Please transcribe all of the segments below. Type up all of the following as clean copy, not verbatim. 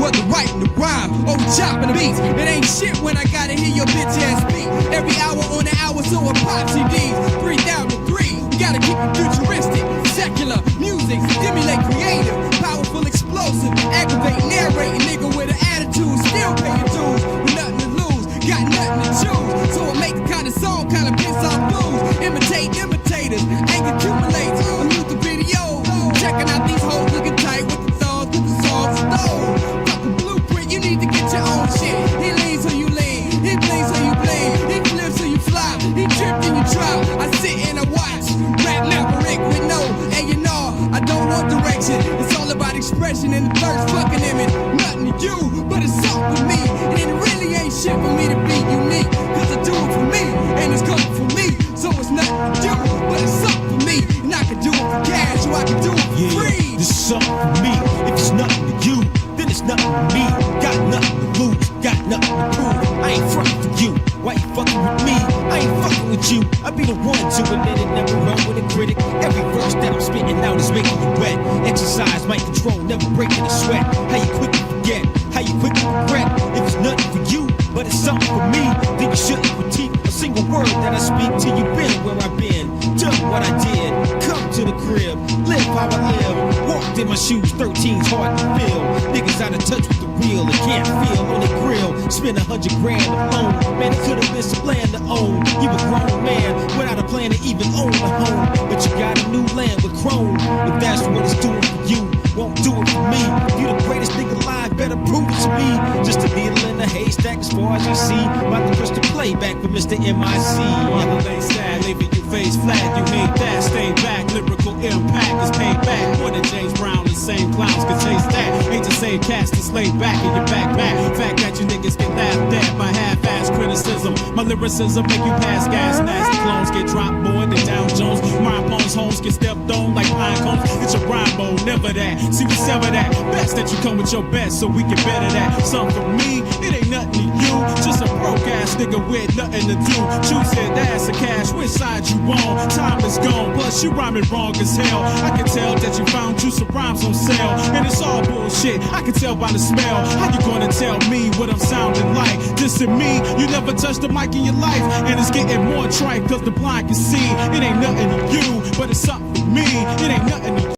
for the right and the rhyme. Oh, chopping the beats. It ain't shit when I gotta hear your bitch ass speak. Every hour on the hour, so I pop CDs. 3 down to 3. You gotta keep it futuristic. Secular music, stimulate creative. Powerful, explosive. Aggravate, narrating. Nigga with an attitude. Still paying dues. With nothing to lose. Got nothing to choose. So I make the kind of song, kind of piss off blues. Imitate imitators. Anger accumulates. I mute the video. Checking out these hoes looking tight with the thugs, with the songs stole. Fuck the blueprint, you need to get your own shit. He leans so you lean, he blinks so you blink, he flips so you fly, he tripped and you drop. I sit and I watch, rap Maverick with no A&R. I don't want direction, it's all about expression and the first fucking image. Nothing to you, but it's something for me. And it really ain't shit for me to be unique, cause I do it for me, and it's coming for me. So it's nothing to you, but it's something for me. And I can do it for cash, or I can do it for free. This is something for me. If it's nothing to you, then it's nothing to me. Got nothing to lose, got nothing to prove. I ain't frontin' for you. Why you fucking with me? I ain't fucking with you. I be the one to admit it, never run with a critic. Every verse that I'm spitting out is making you wet. Exercise, mic control, never breaking a sweat. How you quick to forget? How you quick to regret? If it's nothing for you, but it's something for me, then you shouldn't critique a single word that I speak till you been where I've been. Done what I did, come to the crib, live how I live. Walked in my shoes, 13's hard to feel. Niggas out of touch with the real, they can't feel on their grill. Spend $100 grand alone, man, it could've been some land to own. You a grown man, without a plan to even own a home. But you got a new land with chrome. If that's what it's doing for you, won't do it for me. If you the greatest nigga alive, better prove it to me. Just a needle in the haystack as far as I see. About to push the playback for Mr. MIC. Mother lay sad, leaving you face flat. You hate that, stay back. Lyrical impact is paid back. More than James Brown, the same clowns can taste that. Ain't the same cast to slay back in your backpack. Fact that you niggas get laughed at. My half-ass criticism, my lyricism make you pass gas. Nasty clones get dropped more than Down Jones. My opponent's homes get stepped on like pine cones. It's a rhyme mode, never that. See, we sever that. Best that you come with your best so we can better that. Something for me, it ain't nothing to you. Just a broke ass nigga with nothing to do. Choose it, that's a cash. Which side you on? Time is gone, plus you rhyming wrong as hell. I can tell that you found you some rhymes on sale. And it's all bullshit, I can tell by the smell. How you gonna tell me what I'm sounding like? Dissing me, you never touched the mic in your life. And it's getting more trite, cause the blind can see. It ain't nothing to you, but it's something for me. It ain't nothing to you.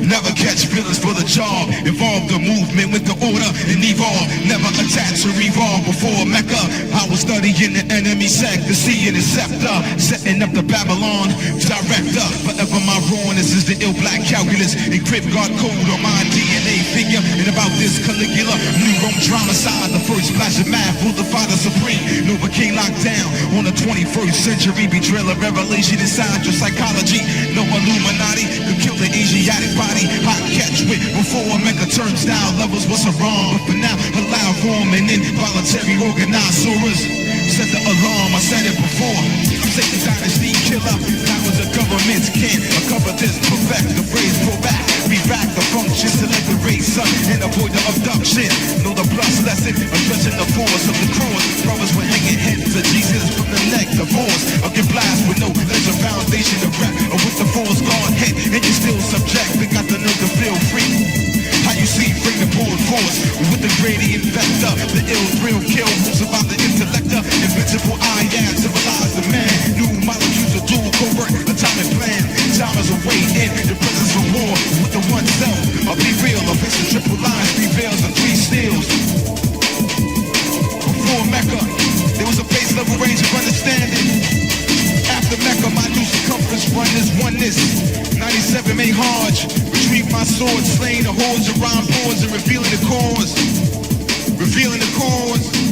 Never catch feelings for the job. Evolve the movement with the order and evolve. Never attach or revolve before Mecca. I was studying the enemy sector, seeing the scepter, setting up the Babylon director. Forever my rawness is the ill black calculus. Encrypt God code on my DNA figure. And about this Caligula, New Rome drama side. The first flash of math will defy the supreme. Novocaine locked down on the 21st century. Betrayal of revelation inside your psychology. No Illuminati could kill the Asiatic body. Hot catch with before Mecca turnstile levels was wrong. But for now, allow form and involuntary organized sorors. Set the alarm, I said it before. I'm Satan dynasty killer. Powers of governments can't cover this. Perfect the phrase, pull back. Be back the function, select the race up and avoid the abduction. Know the plus lesson, addressing the force of the cross. Brothers were hanging heads of Jesus from the neck, divorce. I'll get blast with no leisure foundation to rap. Or with the force guard head, and you're still subject. They got the nerve to feel free. How you see, bring the board force with the gradient vector. The ill thrill kill moves about the intellector. Invincible I am, civilize the man. New molecules of dual covert atomic plan. Time is awaiting the presence of war with the one self. I'll be real, a face of triple lines, 3 veils and 3 steels. Before Mecca, there was a base level range of understanding. After Mecca, my new circumference run is oneness. 97 made Hajj, retrieve my sword, slaying the hordes of rhyme boards and revealing the cause. Revealing the cause.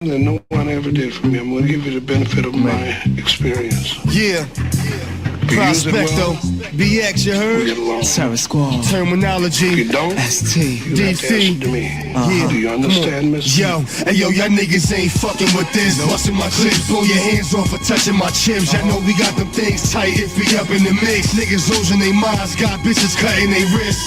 That no one ever did for me. I'm going to give you the benefit of my experience. Yeah. Prospecto, BX, you We heard? get along. Terror Squad. Terminology. If you don't, ST. you have to answer to me. Yeah. Do you understand, mister? Yo, hey yo, y'all niggas ain't fucking with this. Busting my clips, blow your hands off for touching my chips. Y'all know we got them things tight if we up in the mix. Niggas losing their minds, got bitches cutting their wrists.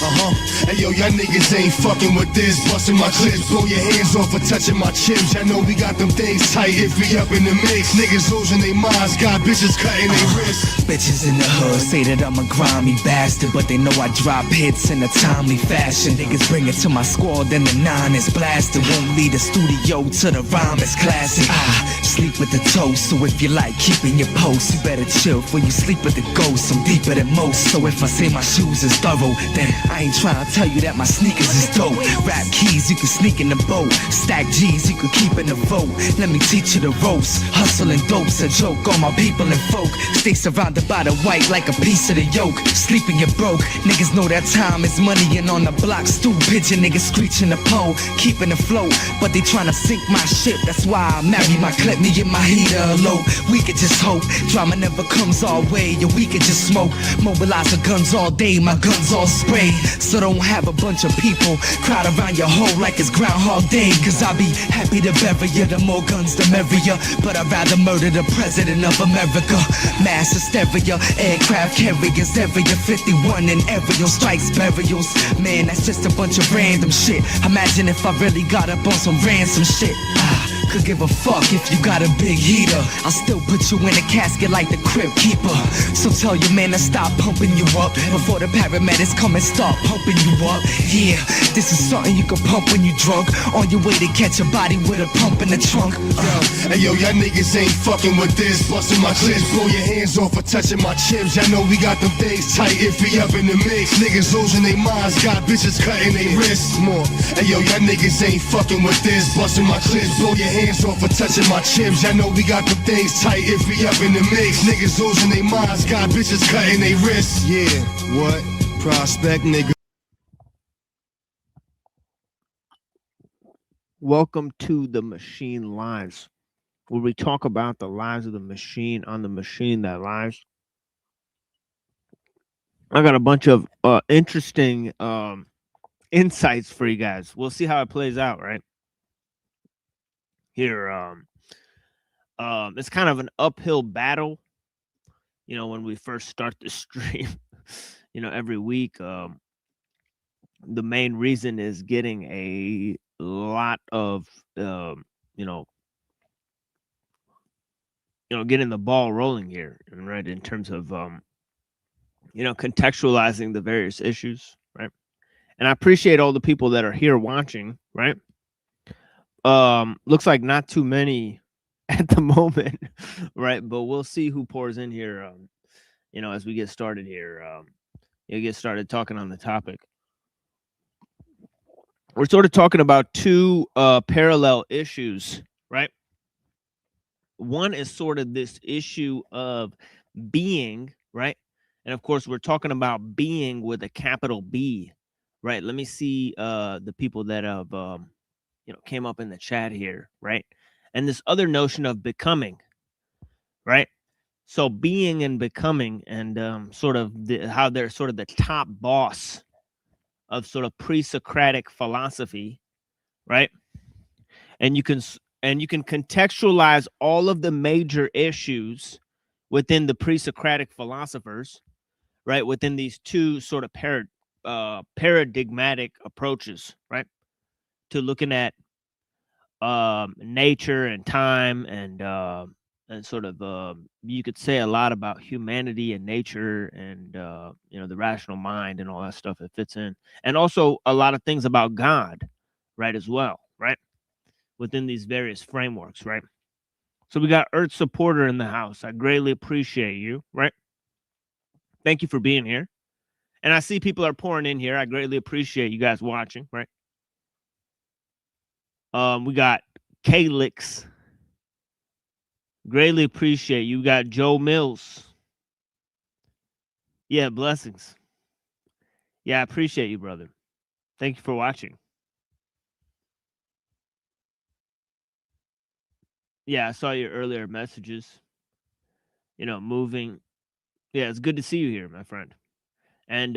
Hey yo, y'all niggas ain't fucking with this. Busting my clips, blow your hands off for touching my chips. Y'all know we got them things tight if we up in the mix. Niggas losing their minds, got bitches cutting their wrists. Bitches in the hood say that I'm a grimy bastard, but they know I drop hits in a timely fashion. Niggas bring it to my squad, then the 9 is blasted. Won't leave the studio till the rhyme is classic. I sleep with the toast, so if you like keeping your post, you better chill before you sleep with the ghost. I'm deeper than most, so if I say my shoes is thorough, then I ain't trying to tell you that my sneakers is dope. Rap keys, you can sneak in the boat. Stack G's, you can keep in the vote. Let me teach you the ropes. Hustle and dope's a joke. All my people and folk stay surrounded by the white like a piece of the yoke. Sleeping you broke. Niggas know that time is money, and on the block stool pigeon niggas screeching the pole, keeping afloat. But they tryna sink my ship. That's why I marry my clip, me and my heater low. We could just hope drama never comes our way, or we could just smoke. Mobilize the guns all day, my guns all spray. So don't have a bunch of people crowd around your hole like it's Groundhog Day. Cause I be happy to bury you, the more guns the merrier. But I'd rather murder the president of America. Mass hysteria, aircraft carriers, area 51 and aerial strikes, burials. Man, that's just a bunch of random shit. Imagine if I really got up on some ransom shit. Could give a fuck if you got a big heater. I'll still put you in a casket like the Crypt Keeper. So tell your man to stop pumping you up before the paramedics come and start pumping you up. Yeah, this is something you can pump when you drunk, on your way to catch a body with a pump in the trunk. Hey yo, y'all niggas ain't fucking with this. Busting my clips, blow your hands off for touching my chips. Y'all know we got them things tight if we up in the mix. Niggas losing their minds, got bitches cutting their wrists. More. Hey yo, y'all niggas ain't fucking with this. Busting my clips, blow your hands off for touching my chips. Y'all know we got them things tight if we up in the mix. Niggas losing their minds, got bitches cutting their wrists. Yeah, what? Prospect, nigga. Welcome to the Machine Lives, where we talk about the lives of the machine on the machine that lives. I got a bunch of interesting insights for you guys. We'll see how it plays out, right? Here, it's kind of an uphill battle. You know, when we first start the stream, you know, every week, the main reason is getting a lot of you know getting the ball rolling here, right? In terms of contextualizing the various issues, right? And I appreciate all the people that are here watching, right? Looks like not too many at the moment, right? But we'll see who pours in here, as we get started here. Get started talking on the topic. We're sort of talking about two parallel issues, right? One is sort of this issue of being, right? And of course, we're talking about being with a capital B, right? Let me see the people that have came up in the chat here, right? And this other notion of becoming, right? So being and becoming, and sort of how they're sort of the top boss of sort of pre-Socratic philosophy, right? And you can contextualize all of the major issues within the pre-Socratic philosophers, right? Within these two sort of paradigmatic approaches, right? To looking at nature and time, and sort of you could say a lot about humanity and nature, and the rational mind and all that stuff that fits in, and also a lot of things about God, right, as well, right, within these various frameworks, right? So we got Earth Supporter in the house. I greatly appreciate you, right? Thank you for being here. And I see people are pouring in here. I greatly appreciate you guys watching, right? We got Kalix. Greatly appreciate you. Got Joe Mills. Yeah, blessings. Yeah, I appreciate you, brother. Thank you for watching. Yeah, I saw your earlier messages. Moving. Yeah, it's good to see you here, my friend. And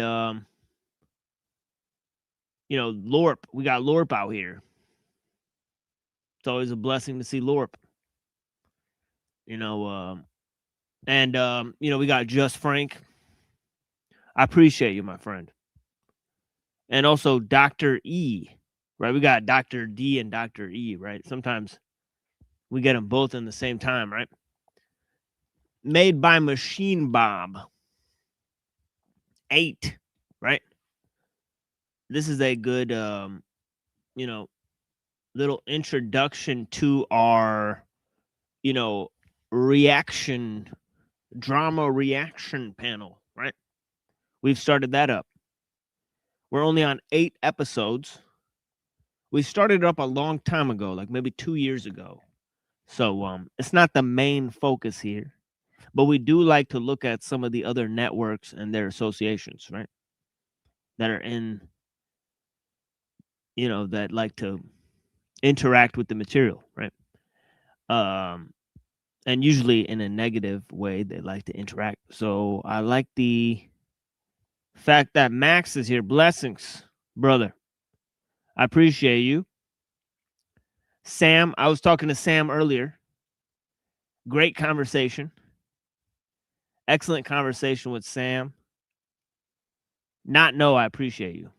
Lorp. We got Lorp out here. It's always a blessing to see Lorp. We got Just Frank. I appreciate you, my friend. And also Dr. E, right? We got Dr. D and Dr. E, right? Sometimes we get them both in the same time, right? Made by Machine Bob 8, right? This is a good, little introduction to our, drama reaction panel, right? We've started that up. We're only on 8 episodes. We started it up a long time ago, like maybe 2 years ago. So it's not the main focus here, but we do like to look at some of the other networks and their associations, right? That are in, that like to interact with the material, right? And usually in a negative way, they like to interact. So I like the fact that Max is here. Blessings, brother. I appreciate you. Sam, I was talking to Sam earlier. Great conversation. Excellent conversation with Sam. I appreciate you.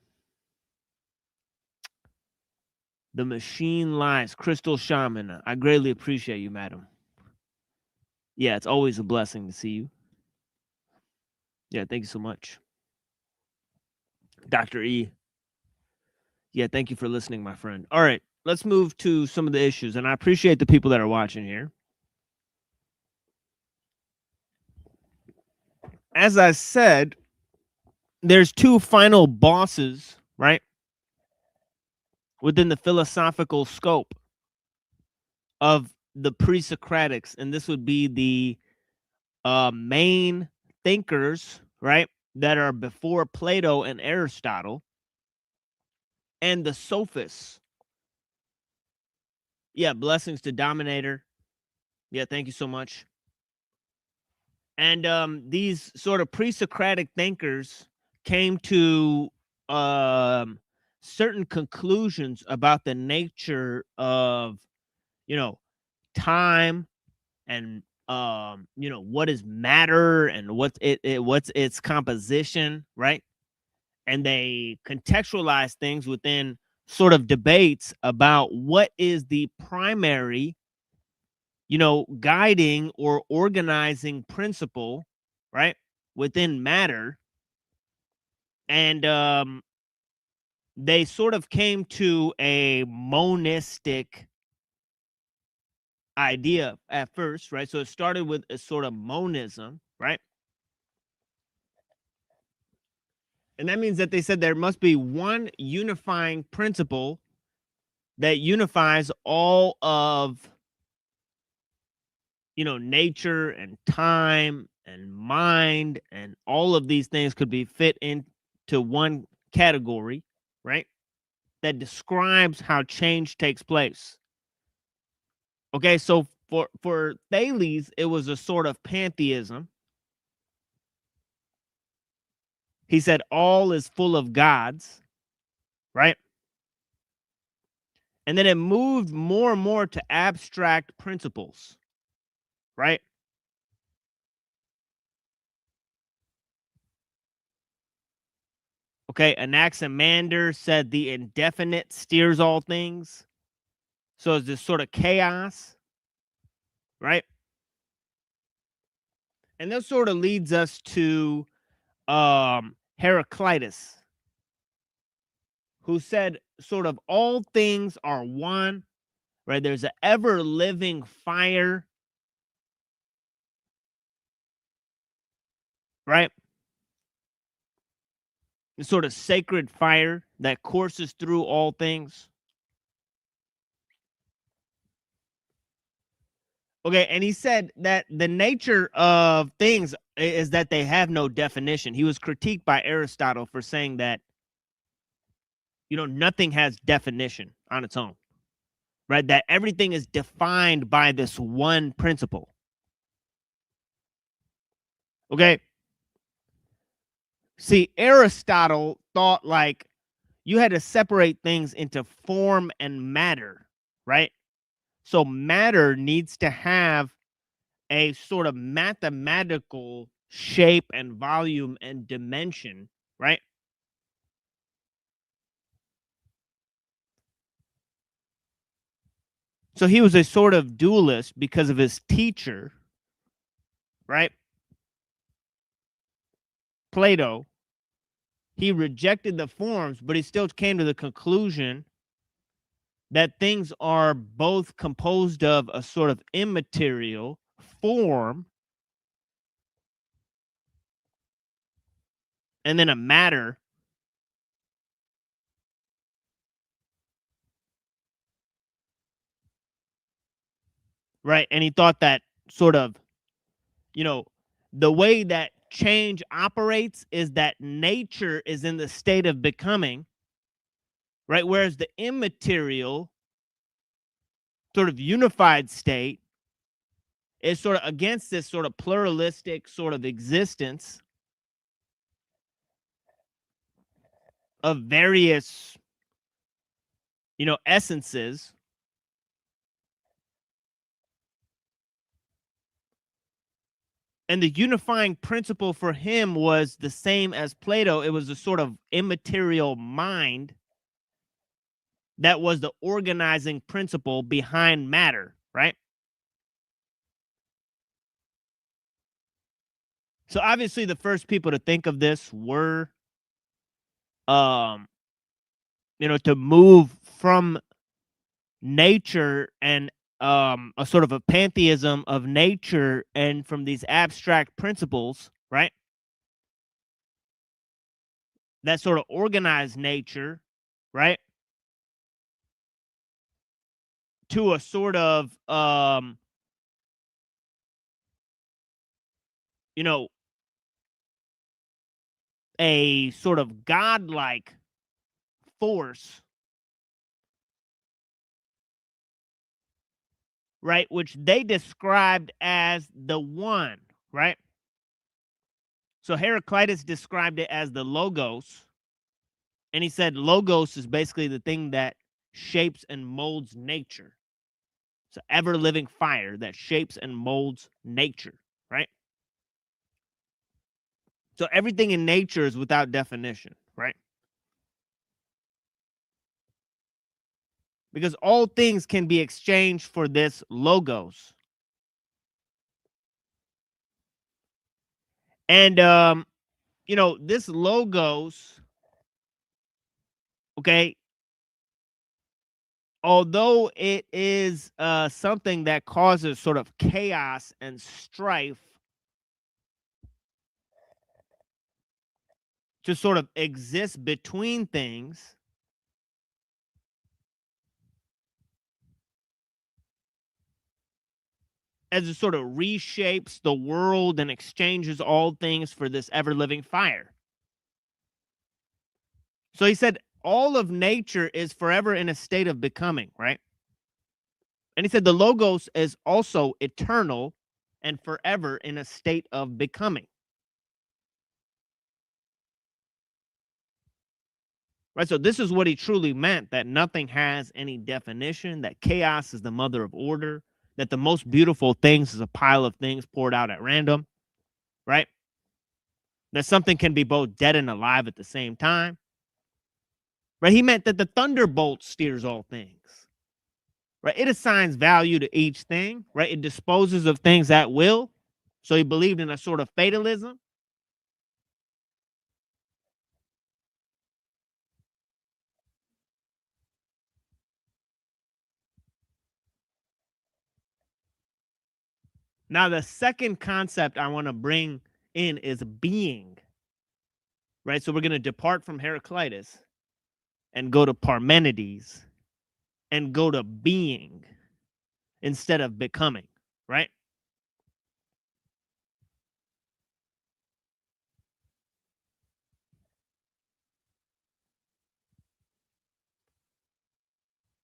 The Machine Lies, Crystal Shaman. I greatly appreciate you, madam. Yeah, it's always a blessing to see you. Yeah, thank you so much. Dr. E. Yeah, thank you for listening, my friend. All right, let's move to some of the issues, and I appreciate the people that are watching here. As I said, there's two final bosses, right, within the philosophical scope of the pre-Socratics, and this would be the main thinkers, right, that are before Plato and Aristotle, and the sophists. Yeah, blessings to Dominator. Yeah, thank you so much. And these sort of pre-Socratic thinkers came to certain conclusions about the nature of, time, and what is matter, and what's its composition, right? And they contextualize things within sort of debates about what is the primary, guiding or organizing principle, right, within matter. And they sort of came to a monistic idea at first, right? So it started with a sort of monism, right? And that means that they said there must be one unifying principle that unifies all of, nature and time and mind, and all of these things could be fit into one category, right? That describes how change takes place. Okay, so for Thales, it was a sort of pantheism. He said all is full of gods, right? And then it moved more and more to abstract principles, right? Okay, Anaximander said the indefinite steers all things. So it's this sort of chaos, right? And this sort of leads us to Heraclitus, who said sort of all things are one, right? There's an ever-living fire, right? The sort of sacred fire that courses through all things. Okay, and he said that the nature of things is that they have no definition. He was critiqued by Aristotle for saying that, nothing has definition on its own, right? That everything is defined by this one principle. Okay. See, Aristotle thought like you had to separate things into form and matter, right? So matter needs to have a sort of mathematical shape and volume and dimension, right? So he was a sort of dualist because of his teacher, right? Plato. He rejected the forms, but he still came to the conclusion that things are both composed of a sort of immaterial form and then a matter. Right. And he thought that sort of, the way that change operates is that nature is in the state of becoming, right? Whereas the immaterial sort of unified state is sort of against this sort of pluralistic sort of existence of various, essences. And the unifying principle for him was the same as Plato. It was a sort of immaterial mind that was the organizing principle behind matter, right? So obviously the first people to think of this were, to move from nature and a sort of a pantheism of nature and from these abstract principles, right? That sort of organized nature, right? To a sort of, a sort of godlike force, right? Which they described as the one, right? So Heraclitus described it as the logos. And he said logos is basically the thing that shapes and molds nature. It's an ever-living fire that shapes and molds nature, right? So everything in nature is without definition, right? because all things can be exchanged for this logos. And this logos, okay, although it is something that causes sort of chaos and strife to sort of exist between things, as it sort of reshapes the world and exchanges all things for this ever-living fire. So he said all of nature is forever in a state of becoming, right? And he said the logos is also eternal and forever in a state of becoming. Right, so this is what he truly meant, that nothing has any definition, that chaos is the mother of order, that the most beautiful things is a pile of things poured out at random, right? That something can be both dead and alive at the same time. Right? He meant that the thunderbolt steers all things. Right? It assigns value to each thing, right? It disposes of things at will. So he believed in a sort of fatalism. Now, the second concept I want to bring in is being. Right? So we're going to depart from Heraclitus and go to Parmenides and go to being instead of becoming, right?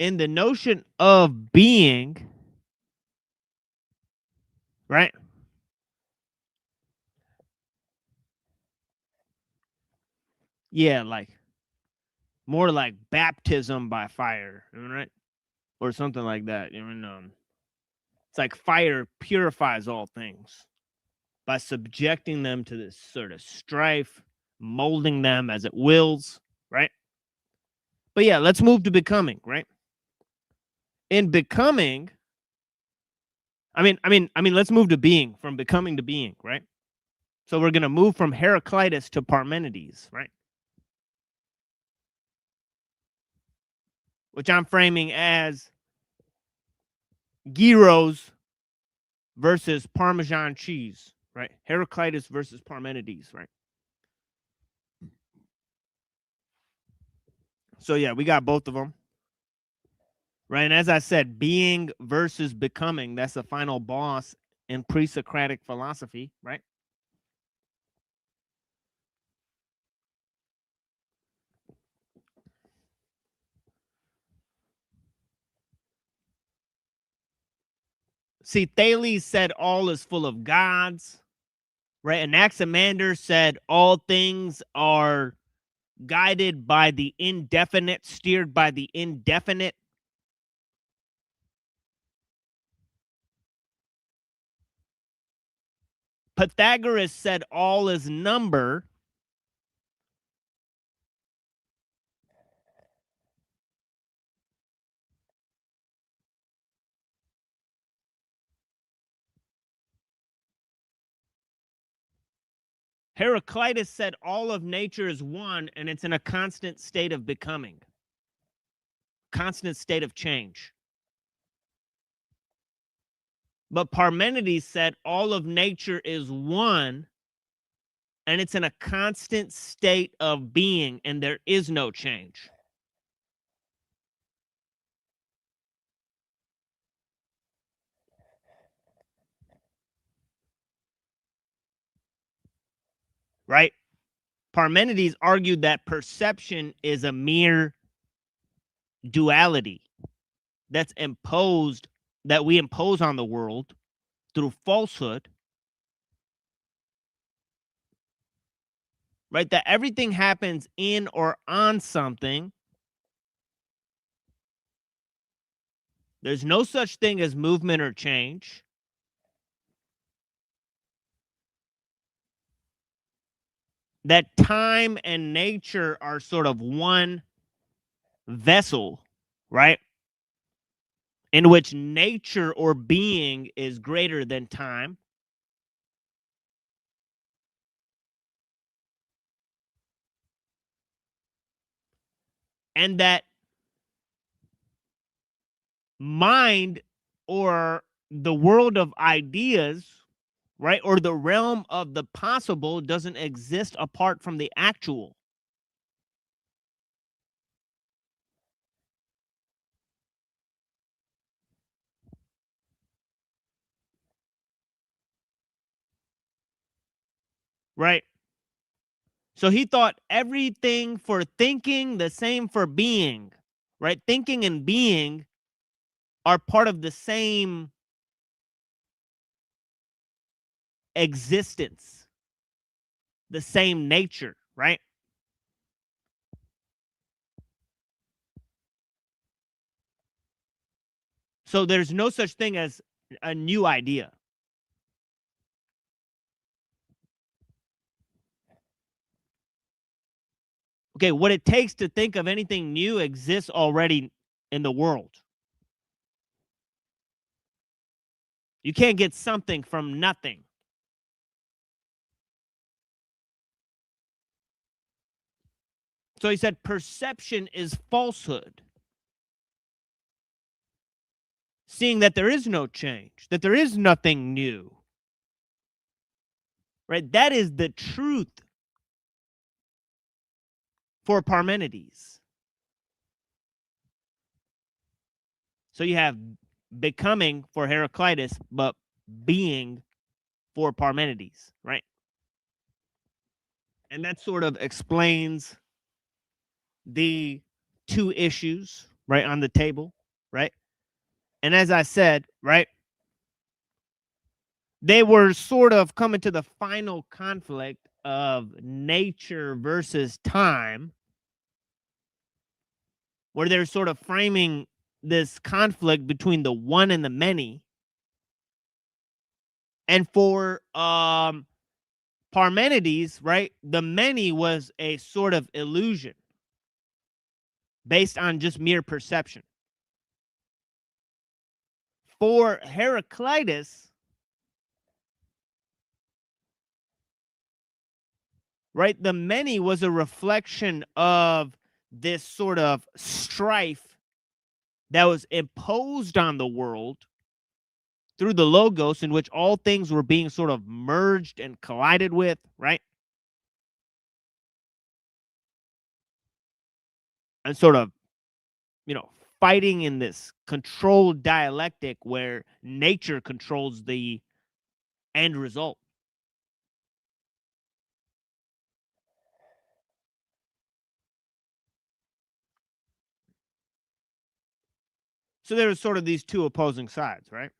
In the notion of being, right? Yeah, like more like baptism by fire, right? Or something like that. It's like fire purifies all things by subjecting them to this sort of strife, molding them as it wills, right? But yeah, let's move to becoming, right? In becoming, let's move to being, from becoming to being, right? So we're going to move from Heraclitus to Parmenides, right? Which I'm framing as gyros versus Parmesan cheese, right? Heraclitus versus Parmenides, right? So yeah, we got both of them. Right, and as I said, being versus becoming, that's the final boss in pre-Socratic philosophy, right? See, Thales said all is full of gods, right? Anaximander said all things are guided by the indefinite, steered by the indefinite. Pythagoras said all is number. Heraclitus said all of nature is one and it's in a constant state of becoming, constant state of change. But Parmenides said all of nature is one and it's in a constant state of being and there is no change. Right? Parmenides argued that perception is a mere duality that's imposed, that we impose on the world through falsehood. Right? That everything happens in or on something. There's no such thing as movement or change. That time and nature are sort of one vessel, right? in which nature or being is greater than time. And that mind or the world of ideas, right, or the realm of the possible doesn't exist apart from the actual. Right? So he thought everything for thinking, the same for being, right? Thinking and being are part of the same existence, the same nature, right? So there's no such thing as a new idea. Okay, what it takes to think of anything new exists already in the world. You can't get something from nothing. So he said perception is falsehood. Seeing that there is no change, that there is nothing new. Right? That is the truth for Parmenides. So you have becoming for Heraclitus, but being for Parmenides, right? And that sort of explains the two issues, right, on the table, right? And as I said, right, they were sort of coming to the final conflict of nature versus time, where they're sort of framing this conflict between the one and the many. And for Parmenides, right, the many was a sort of illusion based on just mere perception. For Heraclitus, right, the many was a reflection of this sort of strife that was imposed on the world through the logos, in which all things were being sort of merged and collided with, right? And sort of, fighting in this controlled dialectic where nature controls the end result. So there was sort of these two opposing sides, right?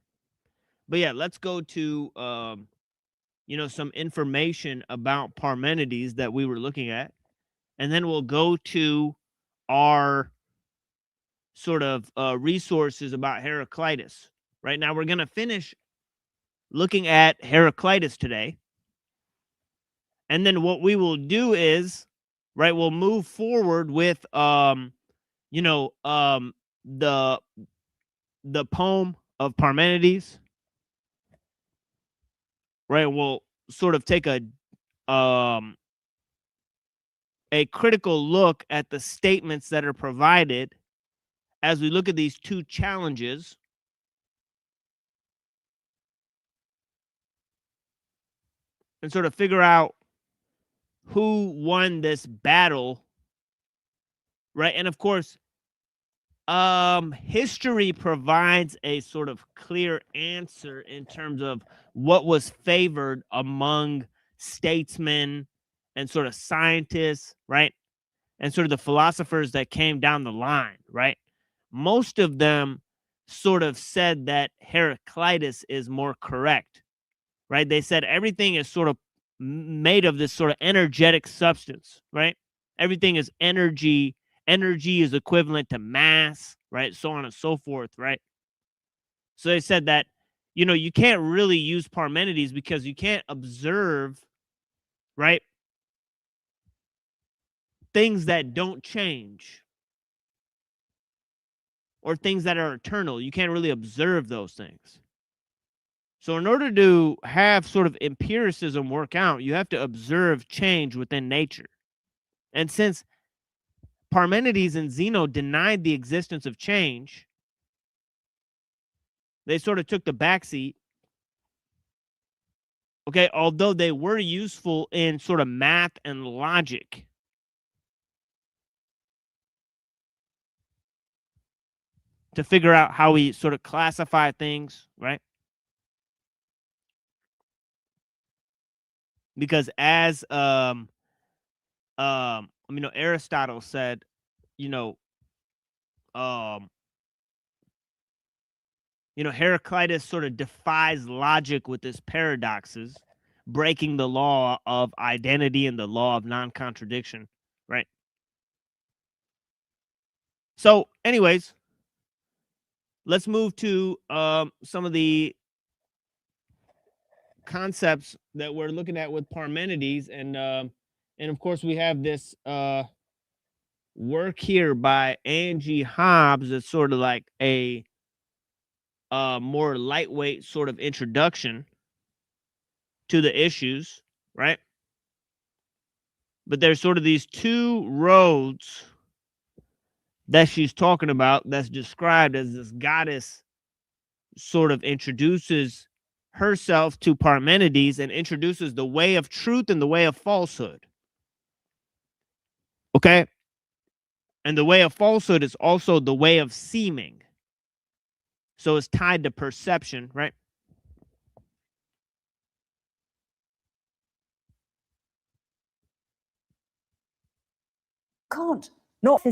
But yeah, let's go to some information about Parmenides that we were looking at, and then we'll go to our sort of resources about Heraclitus. Right now, we're going to finish looking at Heraclitus today, and then what we will do is, right, we'll move forward with the poem of Parmenides. Right, we'll sort of take a critical look at the statements that are provided as we look at these two challenges. And sort of figure out who won this battle, right? And of course, history provides a sort of clear answer in terms of what was favored among statesmen and sort of scientists, right? And sort of the philosophers that came down the line, right? Most of them sort of said that Heraclitus is more correct, right? They said everything is sort of made of this sort of energetic substance, right? Everything is energy. Energy is equivalent to mass, right? So on and so forth, right? So they said that, you can't really use Parmenides because you can't observe, right, things that don't change. or things that are eternal. You can't really observe those things. So in order to have sort of empiricism work out, you have to observe change within nature. And since Parmenides and Zeno denied the existence of change, they sort of took the backseat. Okay, although they were useful in sort of math and logic. To figure out how we sort of classify things, right? Because as Aristotle said, Heraclitus sort of defies logic with his paradoxes, breaking the law of identity and the law of non-contradiction, right? So, anyways, let's move to some of the concepts that we're looking at with Parmenides, and of course we have this work here by Angie Hobbs. It's sort of like a more lightweight sort of introduction to the issues, right? But there's sort of these two roads that she's talking about that's described as this goddess sort of introduces herself to Parmenides and introduces the way of truth and the way of falsehood. Okay? And the way of falsehood is also the way of seeming. So it's tied to perception, right? Can't not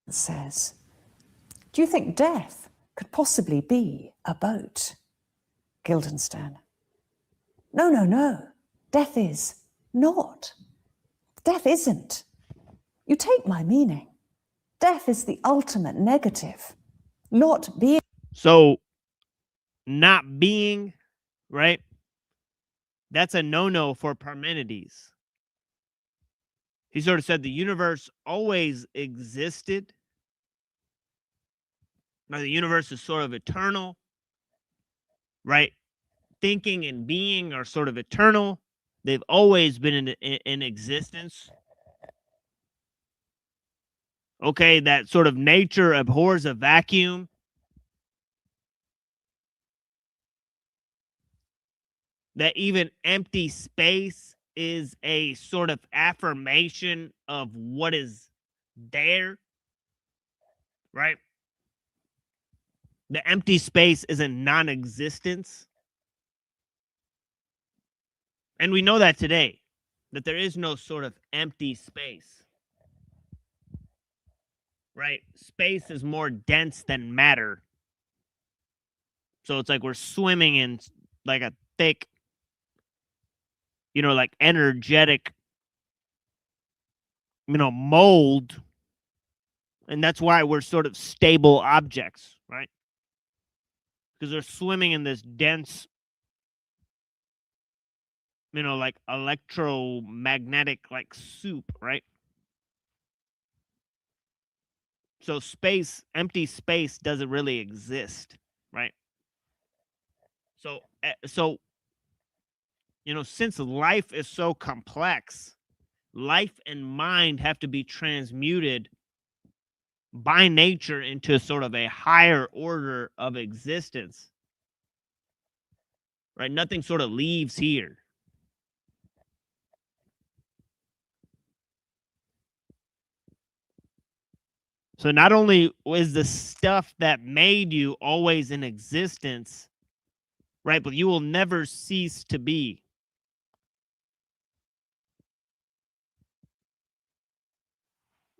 says. Do you think death could possibly be a boat? Guildenstern. No. Death is not. Death isn't. You take my meaning. Death is the ultimate negative. Not being. So, not being, right? That's a no-no for Parmenides. He sort of said the universe always existed. Now, the universe is sort of eternal, right? Thinking and being are sort of eternal. They've always been in existence. Okay, that sort of nature abhors a vacuum. That even empty space is a sort of affirmation of what is there, right? The empty space is a non-existence. And we know that today, that there is no sort of empty space, right? Space is more dense than matter. So it's like we're swimming in like a thick, like energetic, mold. And that's why we're sort of stable objects, right? Because they're swimming in this dense, like electromagnetic, like soup, right? So space, empty space doesn't really exist, right? So, since life is so complex, life and mind have to be transmuted by nature into sort of a higher order of existence, right? Nothing sort of leaves here. So not only is the stuff that made you always in existence, right, but you will never cease to be.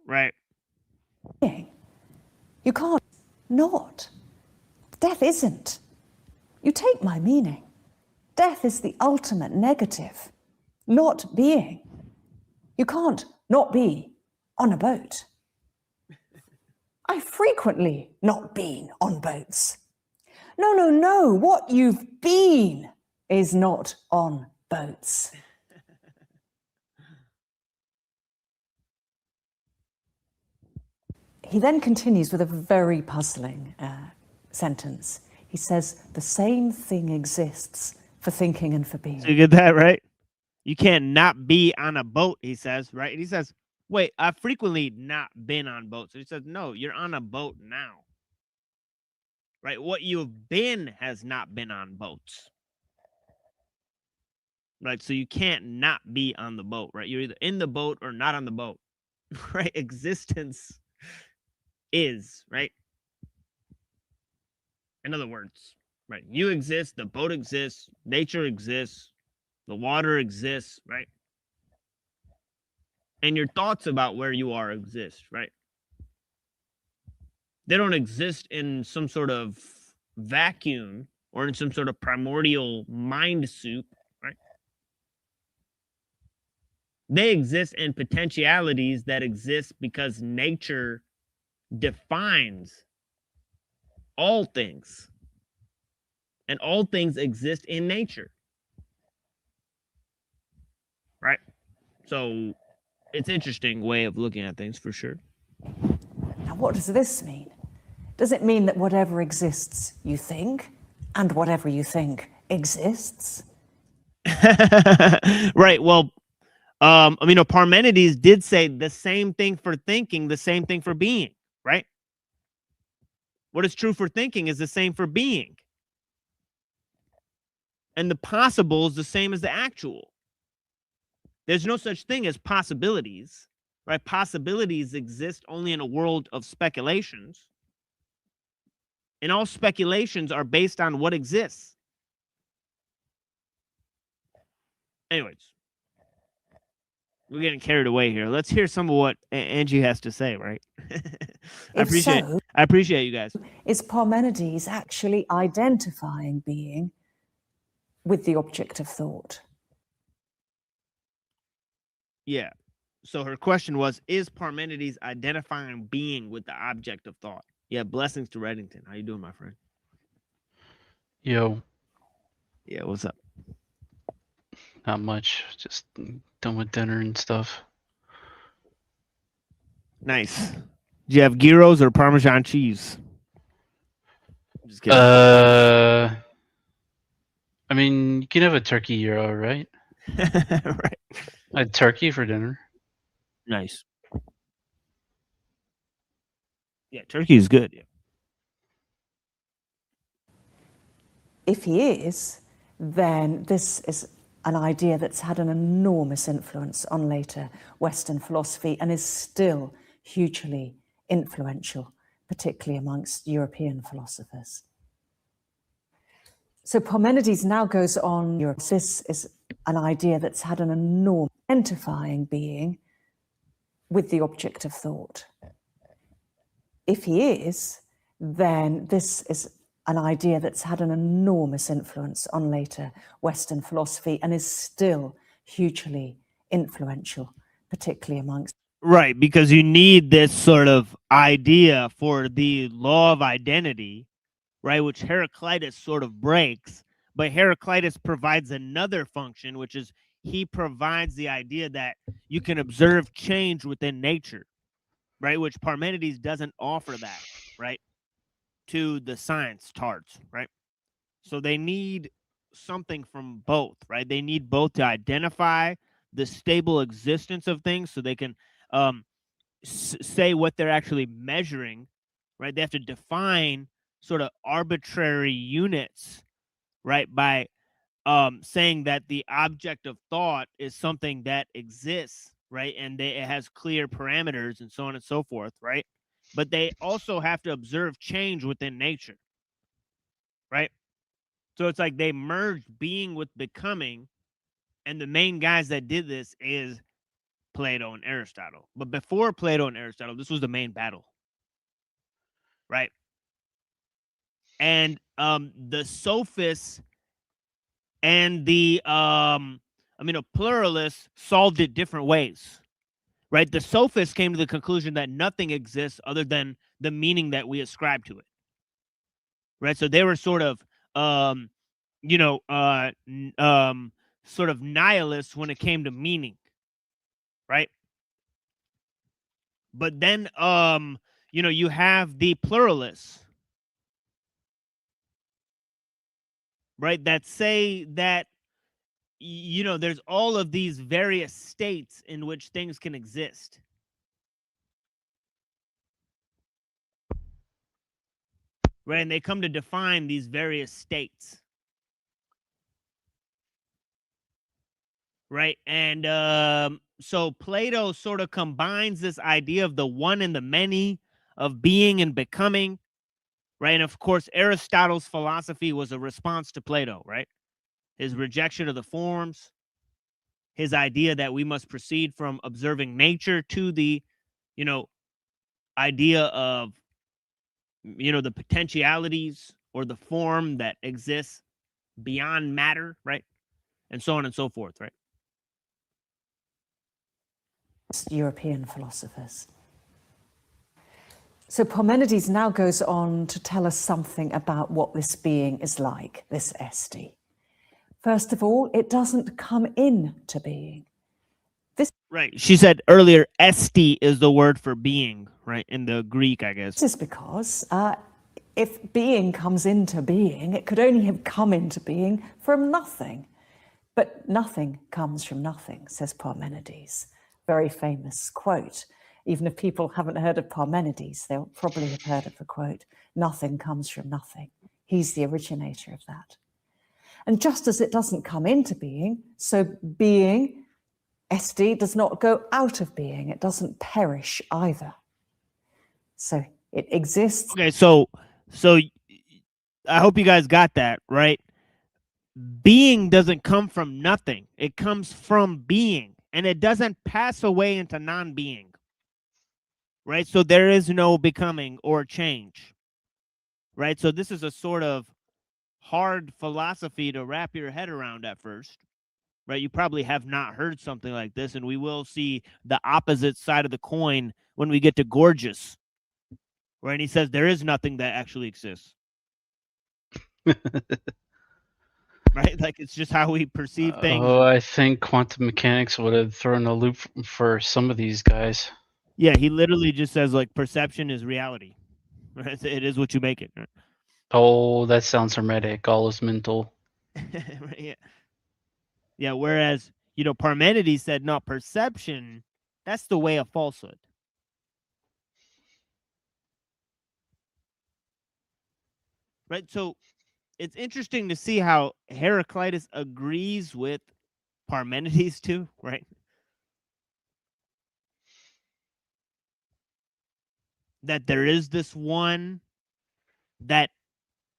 Right. You can't not. Death isn't. You take my meaning. Death is the ultimate negative. Not being. You can't not be on a boat. I've frequently not been on boats. No. What you've been is not on boats. He then continues with a very puzzling sentence. He says, the same thing exists for thinking and for being. So you get that, right? You can't not be on a boat, he says, right? And he says, wait, I've frequently not been on boats. So he says, no, you're on a boat now. Right? What you've been has not been on boats. Right? So you can't not be on the boat, right? You're either in the boat or not on the boat. Right? Existence is, right? In other words, right? You exist, the boat exists, nature exists, the water exists, right? And your thoughts about where you are exist, right? They don't exist in some sort of vacuum or in some sort of primordial mind soup, right? They exist in potentialities that exist because nature defines all things. And all things exist in nature. Right? So it's an interesting way of looking at things for sure. Now, what does this mean? Does it mean that whatever exists, you think, and whatever you think exists? Right. Well, Parmenides did say the same thing for thinking, the same thing for being, right? What is true for thinking is the same for being. And the possible is the same as the actual. There's no such thing as possibilities, right? Possibilities exist only in a world of speculations. And all speculations are based on what exists. Anyways, we're getting carried away here. Let's hear some of what Angie has to say, right? I appreciate you guys. Is Parmenides actually identifying being with the object of thought? Yeah. So her question was, is Parmenides identifying being with the object of thought? Yeah, blessings to Reddington. How you doing, my friend? Yo. Yeah, what's up? Not much. Just done with dinner and stuff. Nice. Do you have gyros or Parmesan cheese? Just kidding. I mean, you can have a turkey gyro, right? Right. I had turkey for dinner. Nice. Yeah, turkey is good. Yeah. If he is, then this is an idea that's had an enormous influence on later Western philosophy and is still hugely influential, particularly amongst European philosophers. So Parmenides now goes on, this is an idea that's had an enormous identifying being with the object of thought. If he is, then this is an idea that's had an enormous influence on later Western philosophy and is still hugely influential, particularly amongst. Right, because you need this sort of idea for the law of identity, right, which Heraclitus sort of breaks, but Heraclitus provides another function, which is he provides the idea that you can observe change within nature, right, which Parmenides doesn't offer that, right, to the science tarts, right? So they need something from both, right? They need both to identify the stable existence of things so they can say what they're actually measuring, right? They have to define sort of arbitrary units, right? By saying that the object of thought is something that exists, right? And it has clear parameters and so on and so forth, right? But they also have to observe change within nature, right? So it's like they merged being with becoming, and the main guys that did this is Plato and Aristotle. But before Plato and Aristotle, this was the main battle, right? And the sophists and the pluralists solved it different ways, right? The sophists came to the conclusion that nothing exists other than the meaning that we ascribe to it, right? So they were sort of sort of nihilists when it came to meaning, right? But then you have the pluralists, right, that say that, there's all of these various states in which things can exist. Right, and they come to define these various states. Right, and so Plato sort of combines this idea of the one and the many, of being and becoming, right? And of course, Aristotle's philosophy was a response to Plato, right? His rejection of the forms, his idea that we must proceed from observing nature to the, idea of, the potentialities or the form that exists beyond matter, right? And so on and so forth, right? European philosophers. So Parmenides now goes on to tell us something about what this being is like, this esti. First of all, it doesn't come into being. Right. She said earlier, esti is the word for being, right? In the Greek, I guess. This is because if being comes into being, it could only have come into being from nothing. But nothing comes from nothing, says Parmenides. Very famous quote. Even if people haven't heard of Parmenides, they'll probably have heard of the quote, nothing comes from nothing. He's the originator of that. And just as it doesn't come into being, so being, esti, does not go out of being. It doesn't perish either. So it exists. Okay, so I hope you guys got that, right? Being doesn't come from nothing. It comes from being, and it doesn't pass away into non-being. Right? So there is no becoming or change. Right? So this is a sort of hard philosophy to wrap your head around at first. Right? You probably have not heard something like this, and we will see the opposite side of the coin when we get to Gorgias. Right? And he says there is nothing that actually exists. Right? Like, it's just how we perceive things. Oh, I think quantum mechanics would have thrown a loop for some of these guys. Yeah, he literally just says, like, perception is reality. Right? It is what you make it. Right? Oh, that sounds hermetic. All is mental. Yeah. Yeah, whereas, Parmenides said, no, perception, that's the way of falsehood. Right? So it's interesting to see how Heraclitus agrees with Parmenides too, right? That there is this one, that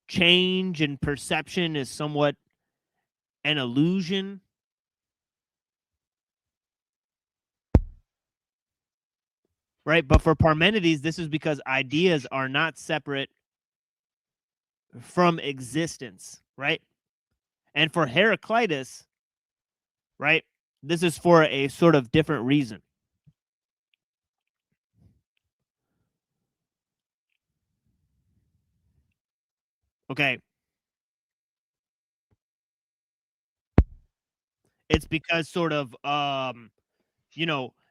change and perception is somewhat an illusion. Right? But for Parmenides, this is because ideas are not separate from existence, right? And for Heraclitus, right, this is for a sort of different reason. Okay. It's because sort of,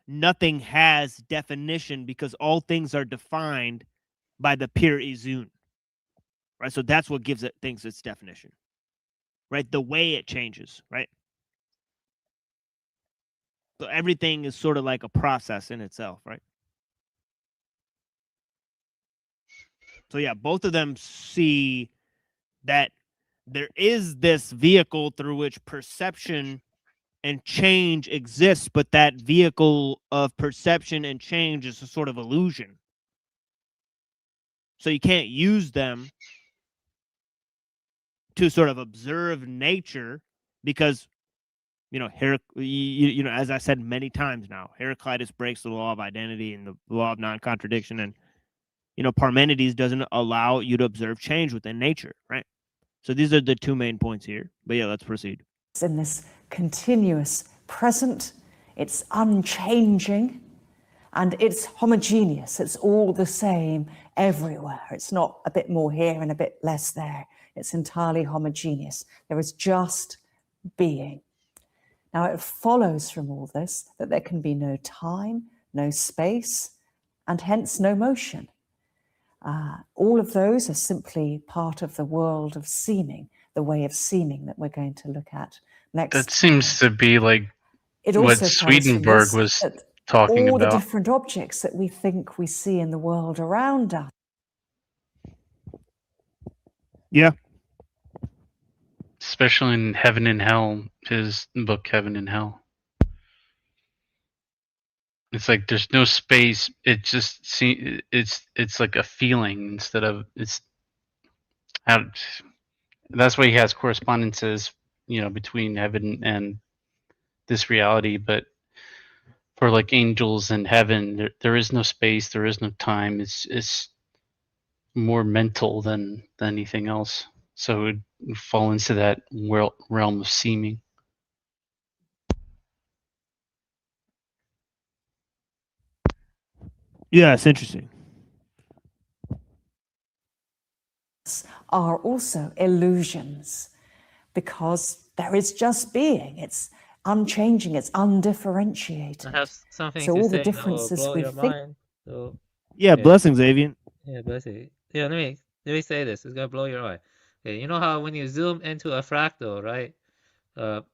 nothing has definition because all things are defined by the pure izun. Right? So that's what gives things its definition. Right? The way it changes, right? So everything is sort of like a process in itself, right? So yeah, both of them see that there is this vehicle through which perception and change exists, but that vehicle of perception and change is a sort of illusion. So you can't use them to sort of observe nature because, as I said many times now, Heraclitus breaks the law of identity and the law of non-contradiction, and, Parmenides doesn't allow you to observe change within nature, right? So these are the two main points here. But yeah, let's proceed. It's in this continuous present, it's unchanging, and it's homogeneous. It's all the same everywhere. It's not a bit more here and a bit less there. It's entirely homogeneous. There is just being. Now, it follows from all this that there can be no time, no space, and hence no motion. All of those are simply part of the world of seeming, the way of seeming that we're going to look at next. That seems to be like It what also comes from Swedenborg this, was that talking all the about. different objects that we think we see in the world around us. Yeah. Especially in Heaven and Hell, his book Heaven and Hell. It's like there's no space. It just it's like a feeling instead of it's how. That's why he has correspondences, between heaven and this reality. But for like angels in heaven, there is no space. There is no time. It's more mental than anything else. So it would fall into that realm of seeming. Yeah, it's interesting. Are also illusions, because there is just being. It's unchanging. It's undifferentiated. I have something So to all say the differences that will blow we your think. mind. So Yeah, okay. blessings, Avian. Yeah, blessing. Yeah, let me say this. It's gonna blow your mind. Okay, you know how when you zoom into a fractal, right?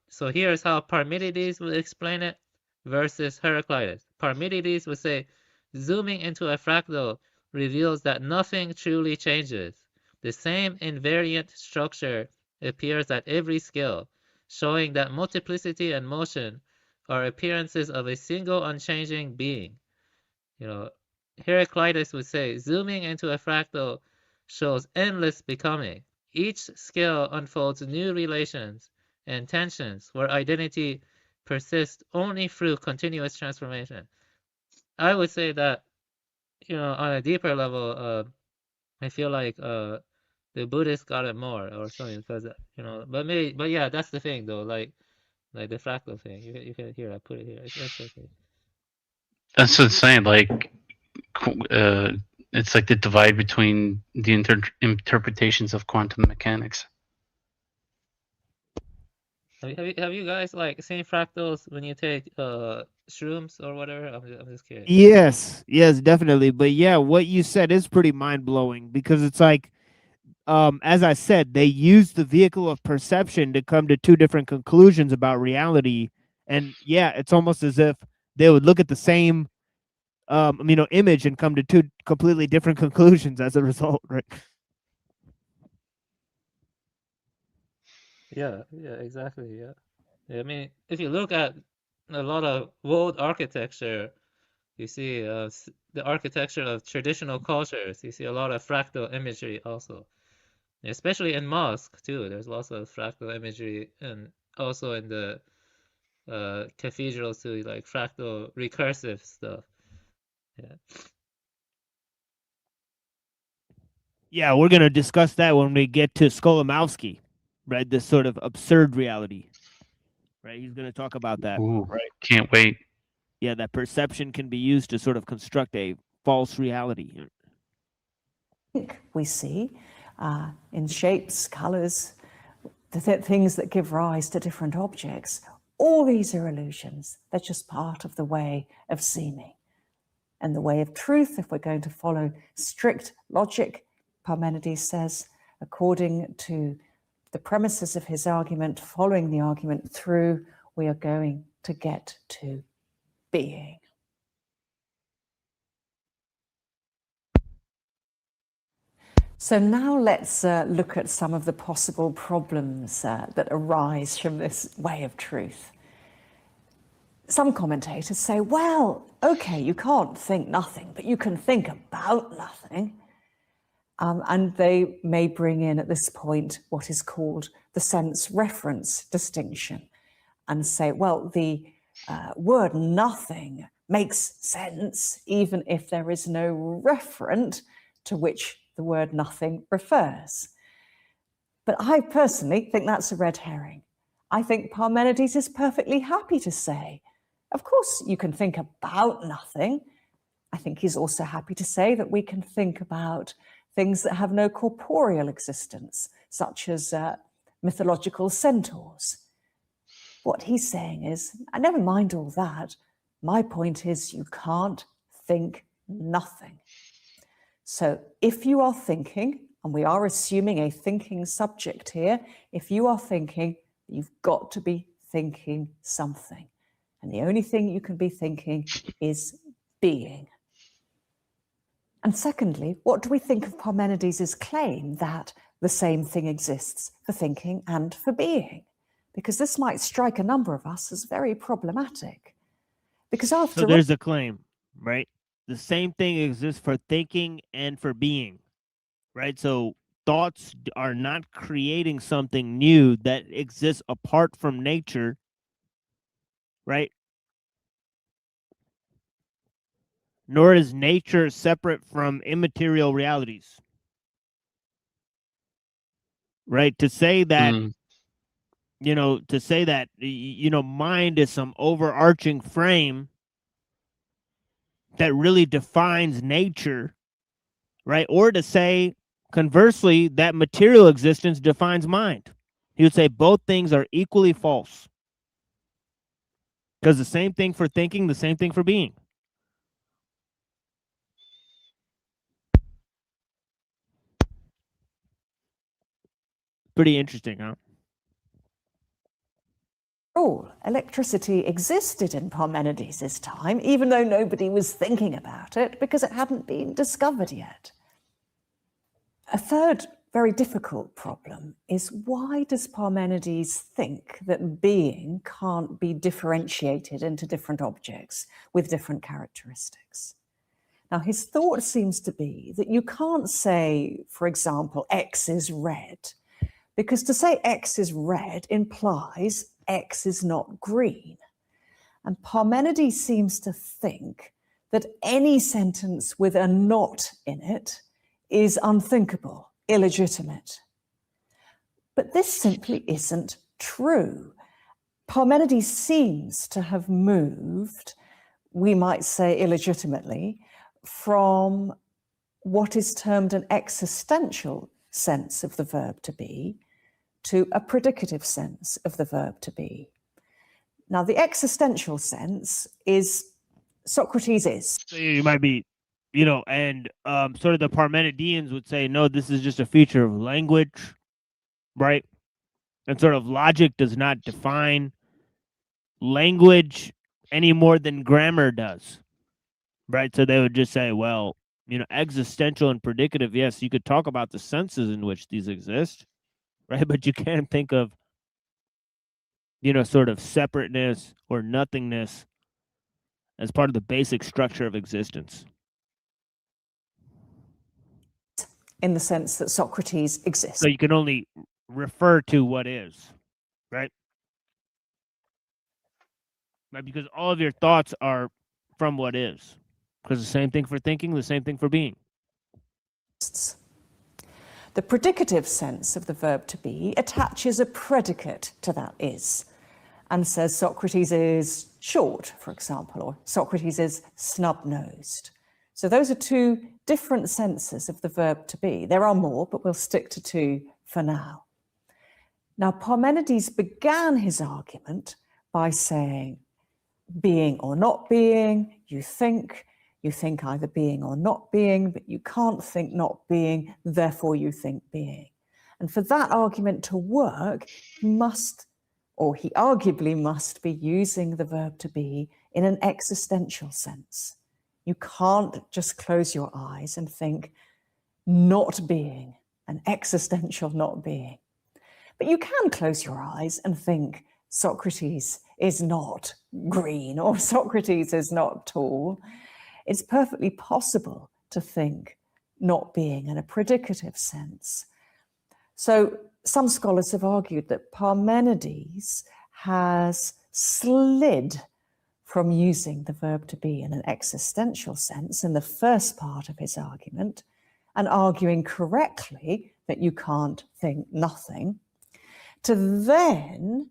So here's how Parmenides would explain it versus Heraclitus. Parmenides would say, zooming into a fractal reveals that nothing truly changes. The same invariant structure appears at every scale, showing that multiplicity and motion are appearances of a single unchanging being. Heraclitus would say, zooming into a fractal shows endless becoming. Each scale unfolds new relations and tensions where identity persists only through continuous transformation. I would say that, on a deeper level, I feel like the Buddhists got it more or something, because but yeah, that's the thing though, like the fractal thing. You can hear I put it here. It's okay. That's what I'm saying. Like, it's like the divide between the interpretations of quantum mechanics. Have you guys like seen fractals when you take shrooms or whatever? I'm just kidding. Yes, definitely. But yeah, what you said is pretty mind blowing, because it's like, as I said, they use the vehicle of perception to come to two different conclusions about reality. And yeah, it's almost as if they would look at the same image and come to two completely different conclusions as a result, right? Yeah, exactly. Yeah. I mean, if you look at a lot of world architecture, you see the architecture of traditional cultures. You see a lot of fractal imagery also, especially in mosque too. There's lots of fractal imagery, and also in the cathedrals too, like fractal recursive stuff. Yeah. Yeah, we're gonna discuss that when we get to Skolimowski, right? This sort of absurd reality, right? He's gonna talk about that. Ooh, right? Can't wait. Yeah, that perception can be used to sort of construct a false reality. We see in shapes, colors, the things that give rise to different objects. All these are illusions. They're just part of the way of seeming. And the way of truth, if we're going to follow strict logic, Parmenides says, according to the premises of his argument, following the argument through, we are going to get to being. So now let's look at some of the possible problems that arise from this way of truth. Some commentators say, well, okay, you can't think nothing, but you can think about nothing. And they may bring in at this point what is called the sense reference distinction and say, well, the word nothing makes sense even if there is no referent to which the word nothing refers. But I personally think that's a red herring. I think Parmenides is perfectly happy to say, of course you can think about nothing. I think he's also happy to say that we can think about things that have no corporeal existence, such as mythological centaurs. What he's saying is, I never mind all that. My point is you can't think nothing. So if you are thinking, and we are assuming a thinking subject here, if you are thinking, you've got to be thinking something. And the only thing you can be thinking is being. And secondly, what do we think of Parmenides' claim that the same thing exists for thinking and for being? Because this might strike a number of us as very problematic. Because after So there's a claim, right? The same thing exists for thinking and for being, right? So thoughts are not creating something new that exists apart from nature, right? Nor is nature separate from immaterial realities, right? To say that, to say that, mind is some overarching frame that really defines nature, right? Or to say, conversely, that material existence defines mind. He would say both things are equally false. Because the same thing for thinking, the same thing for being. Pretty interesting, huh? all, electricity existed in Parmenides' time, even though nobody was thinking about it because it hadn't been discovered yet. A third very difficult problem is, why does Parmenides think that being can't be differentiated into different objects with different characteristics? Now, his thought seems to be that you can't say, for example, X is red, because to say X is red implies X is not green. And Parmenides seems to think that any sentence with a not in it is unthinkable, illegitimate. But this simply isn't true. Parmenides seems to have moved, we might say illegitimately, from what is termed an existential sense of the verb to be to a predicative sense of the verb to be. Now, the existential sense is Socrates is. So you might be, and sort of the Parmenideans would say, no, this is just a feature of language, right? And sort of logic does not define language any more than grammar does, right? So they would just say, well, existential and predicative, yes, you could talk about the senses in which these exist, right? But you can't think of, sort of separateness or nothingness as part of the basic structure of existence. In the sense that Socrates exists. So you can only refer to what is, right? Right, because all of your thoughts are from what is. Because the same thing for thinking, the same thing for being. The predicative sense of the verb to be attaches a predicate to that is, and says Socrates is short, for example, or Socrates is snub-nosed. So those are two different senses of the verb to be. There are more, but we'll stick to two for now. Now, Parmenides began his argument by saying, being or not being, you think either being or not being, but you can't think not being, therefore you think being. And for that argument to work, he arguably must be using the verb to be in an existential sense. You can't just close your eyes and think not being, an existential not being. But you can close your eyes and think Socrates is not green or Socrates is not tall. It's perfectly possible to think not being in a predicative sense. So some scholars have argued that Parmenides has slid from using the verb to be in an existential sense in the first part of his argument and arguing correctly that you can't think nothing, to then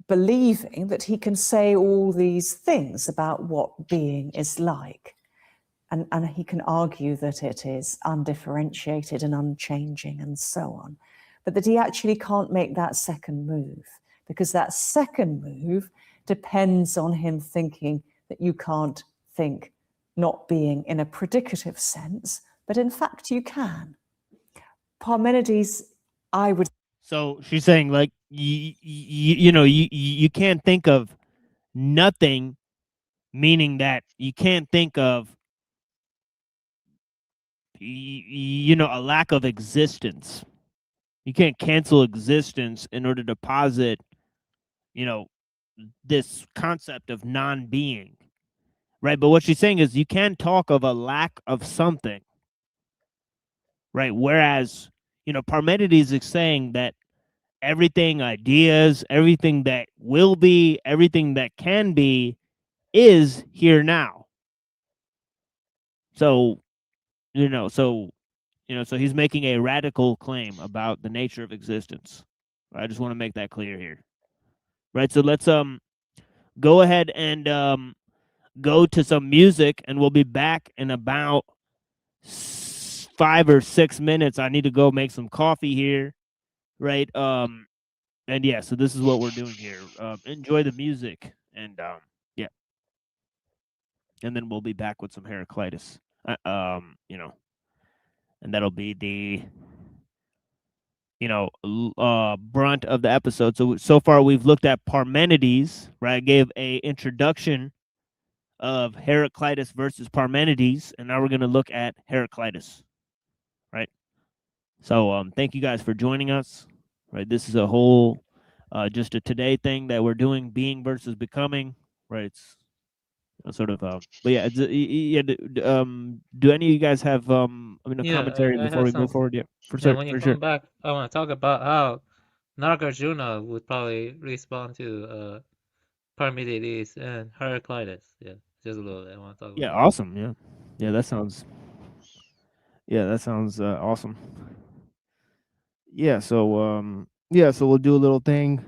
believing that he can say all these things about what being is like. And he can argue that it is undifferentiated and unchanging and so on. But that he actually can't make that second move, because that second move depends on him thinking that you can't think not being in a predicative sense, But in fact, you can. Parmenides, I would. So she's saying, like, you can't think of nothing, meaning that you can't think of, a lack of existence. You can't cancel existence in order to posit, this concept of non-being, right? But what she's saying is you can talk of a lack of something, right? Whereas, Parmenides is saying that everything, ideas, everything that will be, everything that can be, is here now. So, so he's making a radical claim about the nature of existence. I just want to make that clear here. Right? So let's go ahead and go to some music, and we'll be back in about 5 or 6 minutes. I need to go make some coffee here. Right? And yeah, so this is what we're doing here. Enjoy the music, and yeah. And then we'll be back with some Heraclitus. And that'll be the brunt of the episode. So far we've looked at Parmenides, right? I gave a introduction of Heraclitus versus Parmenides, and now we're going to look at Heraclitus, right? So thank you guys for joining us, right? This is a whole just a today thing that we're doing, being versus becoming, right? It's sort of but yeah, do any of you guys have a commentary before we go forward? Yeah, for sure. When you come back, I want to talk about how Nagarjuna would probably respond to Parmenides and Heraclitus. Yeah, just a little bit. I want to talk about that. Awesome. Yeah, that sounds awesome. Yeah, so we'll do a little thing,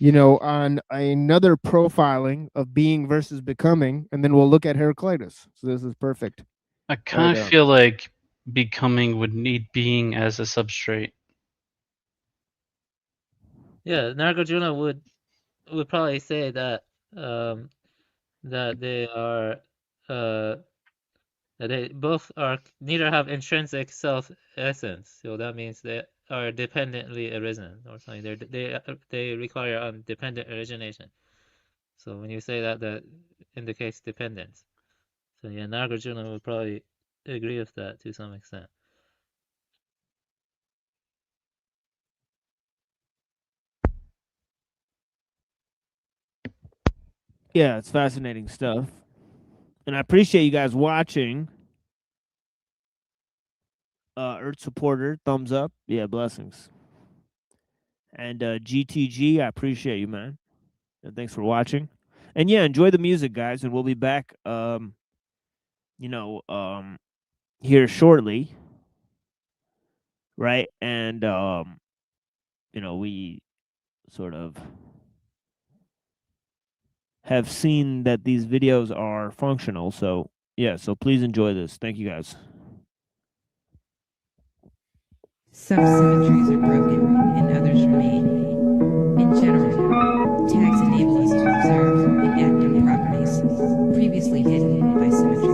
on another profiling of being versus becoming, and then we'll look at Heraclitus. So this is perfect. I kind of feel like becoming would need being as a substrate. Yeah, Nagarjuna would probably say that that they are that they both are neither have intrinsic self essence. So that means they are dependently arisen or something. They require dependent origination. So when you say that indicates dependence. So yeah, Nagarjuna would probably agree with that to some extent. Yeah, it's fascinating stuff. And I appreciate you guys watching. Earth supporter, thumbs up. Yeah, blessings. And GTG, I appreciate you, man. And thanks for watching. And yeah, enjoy the music, guys, and we'll be back here shortly. Right? And we sort of have seen that these videos are functional. So yeah, so please enjoy this. Thank you guys. Some symmetries are broken and others remain. In general, tags enable us to observe and act on properties previously hidden by symmetries.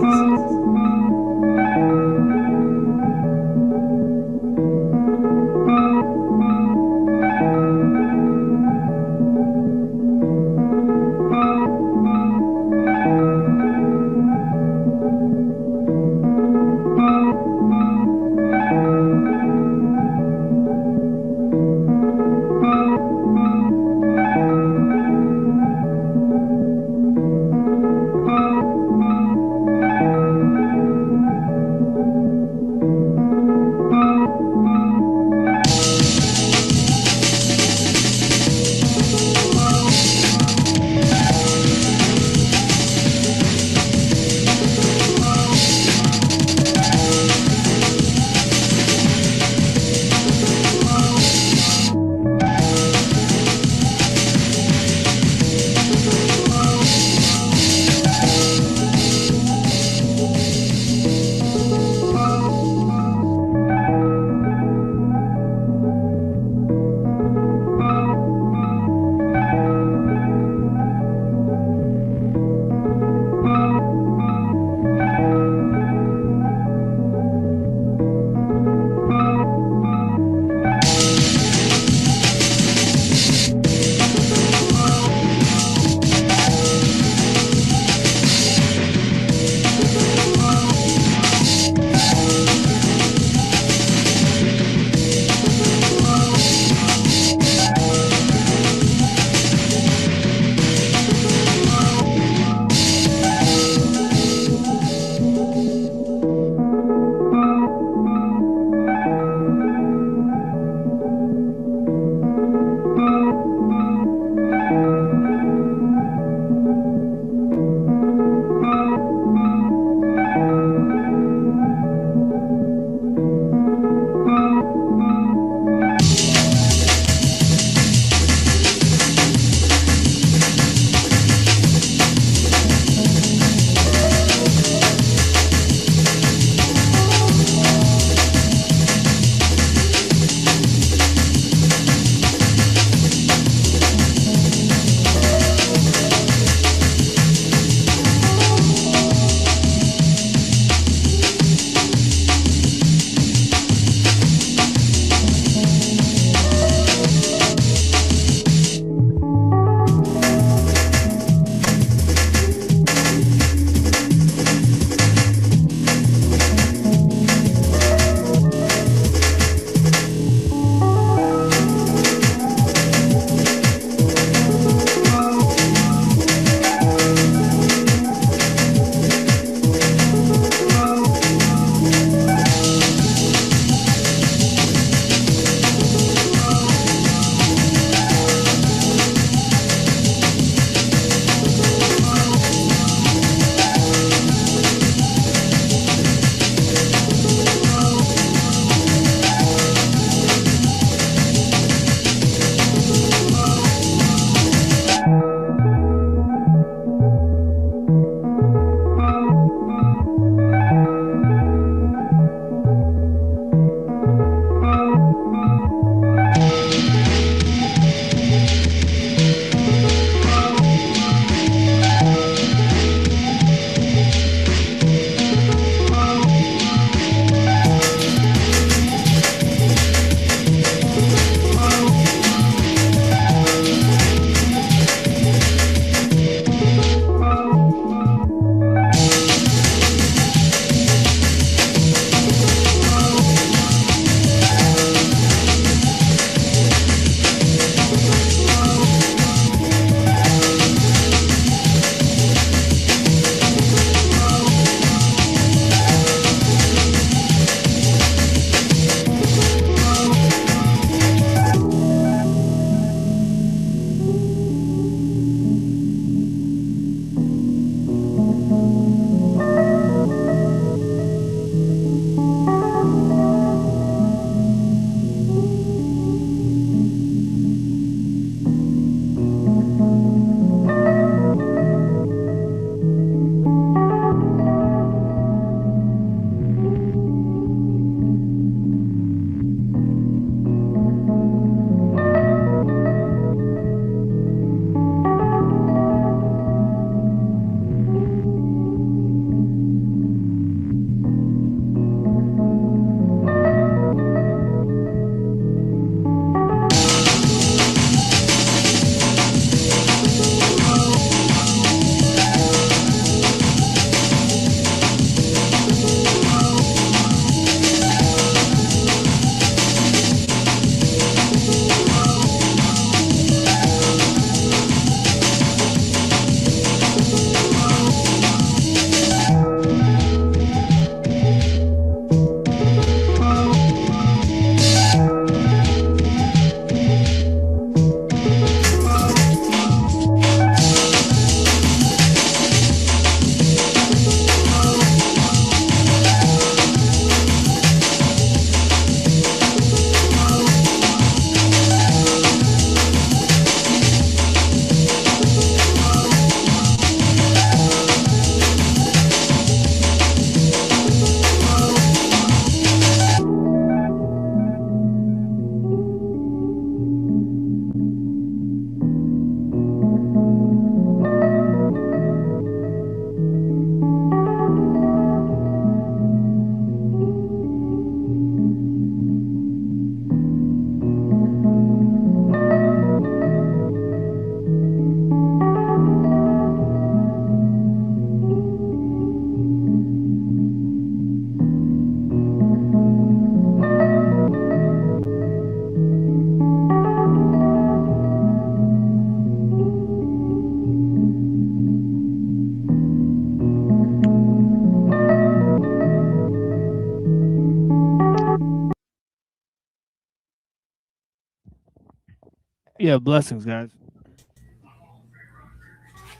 Yeah, blessings, guys.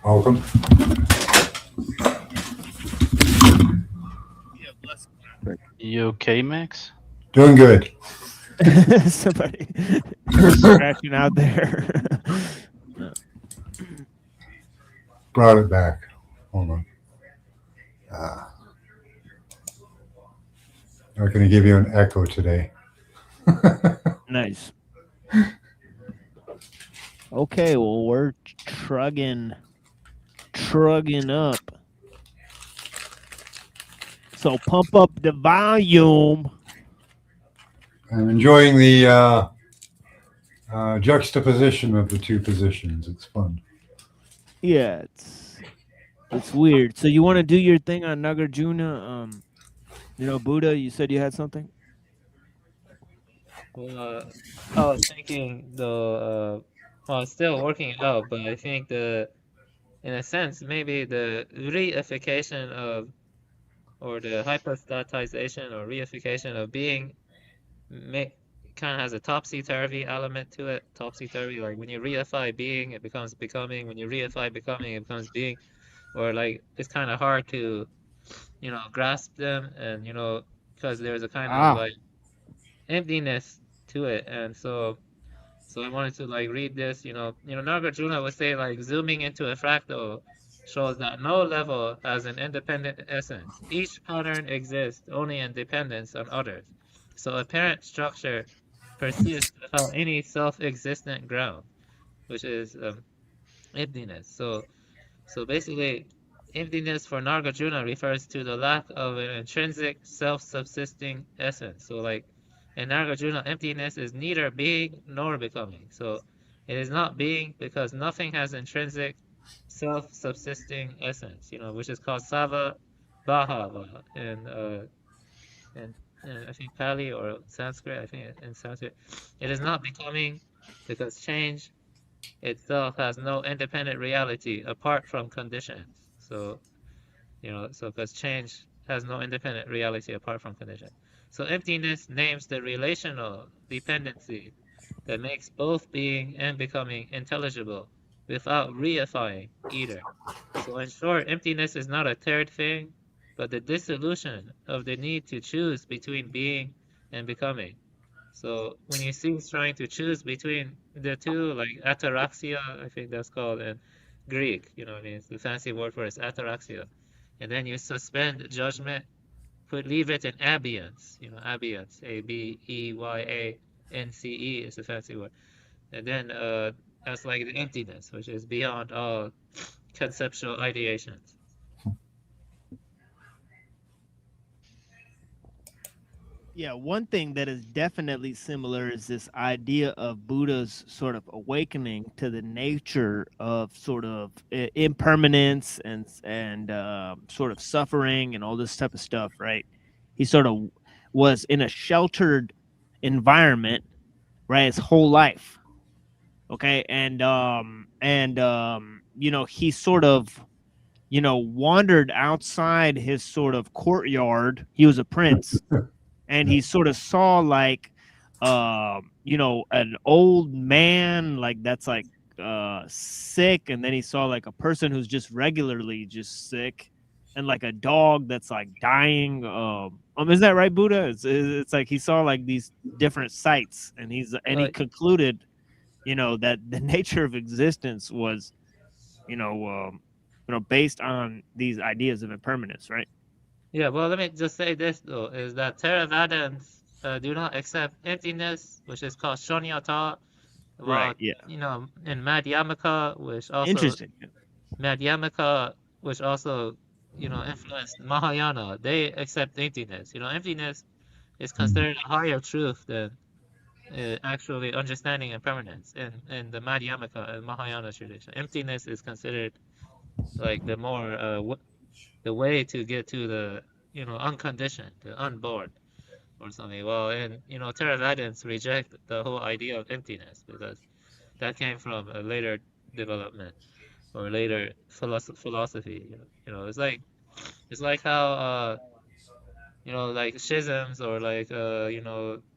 Welcome. You okay, Max? Doing good. Somebody scratching out there. Brought it back. Hold on. Not going to give you an echo today. Nice. Okay, well, we're trugging up. So pump up the volume. I'm enjoying the juxtaposition of the two positions. It's fun. Yeah, it's weird. So you want to do your thing on Nagarjuna? Buddha, you said you had something? Well, I was thinking though, well, it's still working it out, but I think in a sense, maybe the reification of, or the hypostatization or reification of being, kind of has a topsy-turvy element to it. Topsy-turvy, like when you reify being, it becomes becoming. When you reify becoming, it becomes being. Or like it's kind of hard to, grasp them, and because there's a kind of like emptiness to it, and so I wanted to like read this. Nagarjuna would say like zooming into a fractal shows that no level has an independent essence. Each pattern exists only in dependence on others. So apparent structure persists without any self-existent ground, which is emptiness. So basically, emptiness for Nagarjuna refers to the lack of an intrinsic self-subsisting essence. So like in Nagarjuna, emptiness is neither being nor becoming. So it is not being because nothing has intrinsic self-subsisting essence, which is called Sava Bhava in I think Pali or Sanskrit. I think in Sanskrit, it is not becoming because change itself has no independent reality apart from conditions. So because change has no independent reality apart from condition. So emptiness names the relational dependency that makes both being and becoming intelligible without reifying either. So in short, emptiness is not a third thing, but the dissolution of the need to choose between being and becoming. So when you cease trying to choose between the two, like ataraxia, I think that's called in Greek, it's the fancy word for it is ataraxia. And then you suspend judgment, leave it in abeyance, abeyance, A-B-E-Y-A-N-C-E is a fancy word. And then that's like the emptiness, which is beyond all conceptual ideations. Yeah, one thing that is definitely similar is this idea of Buddha's sort of awakening to the nature of sort of impermanence and sort of suffering and all this type of stuff, right? He sort of was in a sheltered environment, right, his whole life. Okay, and he sort of wandered outside his sort of courtyard. He was a prince. And he sort of saw like an old man like that's like sick, and then he saw like a person who's just regularly just sick, and like a dog that's like dying. Is that right, Buddha? It's like he saw like these different sights, and he concluded that the nature of existence was based on these ideas of impermanence, right? Yeah, well, let me just say this though, is that Theravadins do not accept emptiness, which is called Shunyata. Well, right, yeah. In Madhyamaka, which also interesting. Madhyamaka, which also influenced Mahayana, they accept emptiness. Emptiness is considered a higher truth than actually understanding impermanence in the Madhyamaka and Mahayana tradition. Emptiness is considered like the more the way to get to the unconditioned, the unborn, or something. Well, and Theravadins reject the whole idea of emptiness because that came from a later development or later philosophy. It's like how like schisms or like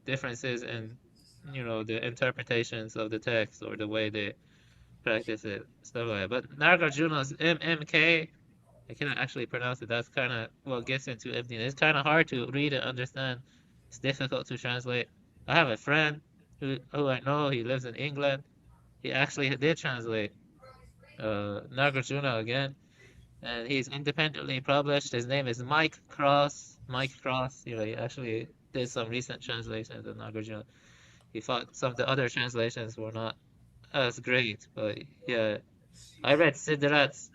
differences in the interpretations of the text or the way they practice it, stuff like that. But Nagarjuna's MMK, I cannot actually pronounce it. That's kind of what gets into emptiness. It's kind of hard to read and understand. It's difficult to translate. I have a friend who I know. He lives in England. He actually did translate Nagarjuna again, and he's independently published. His name is Mike Cross. Mike Cross. He actually did some recent translations of Nagarjuna. He thought some of the other translations were not as great, but yeah. I read Siddharth's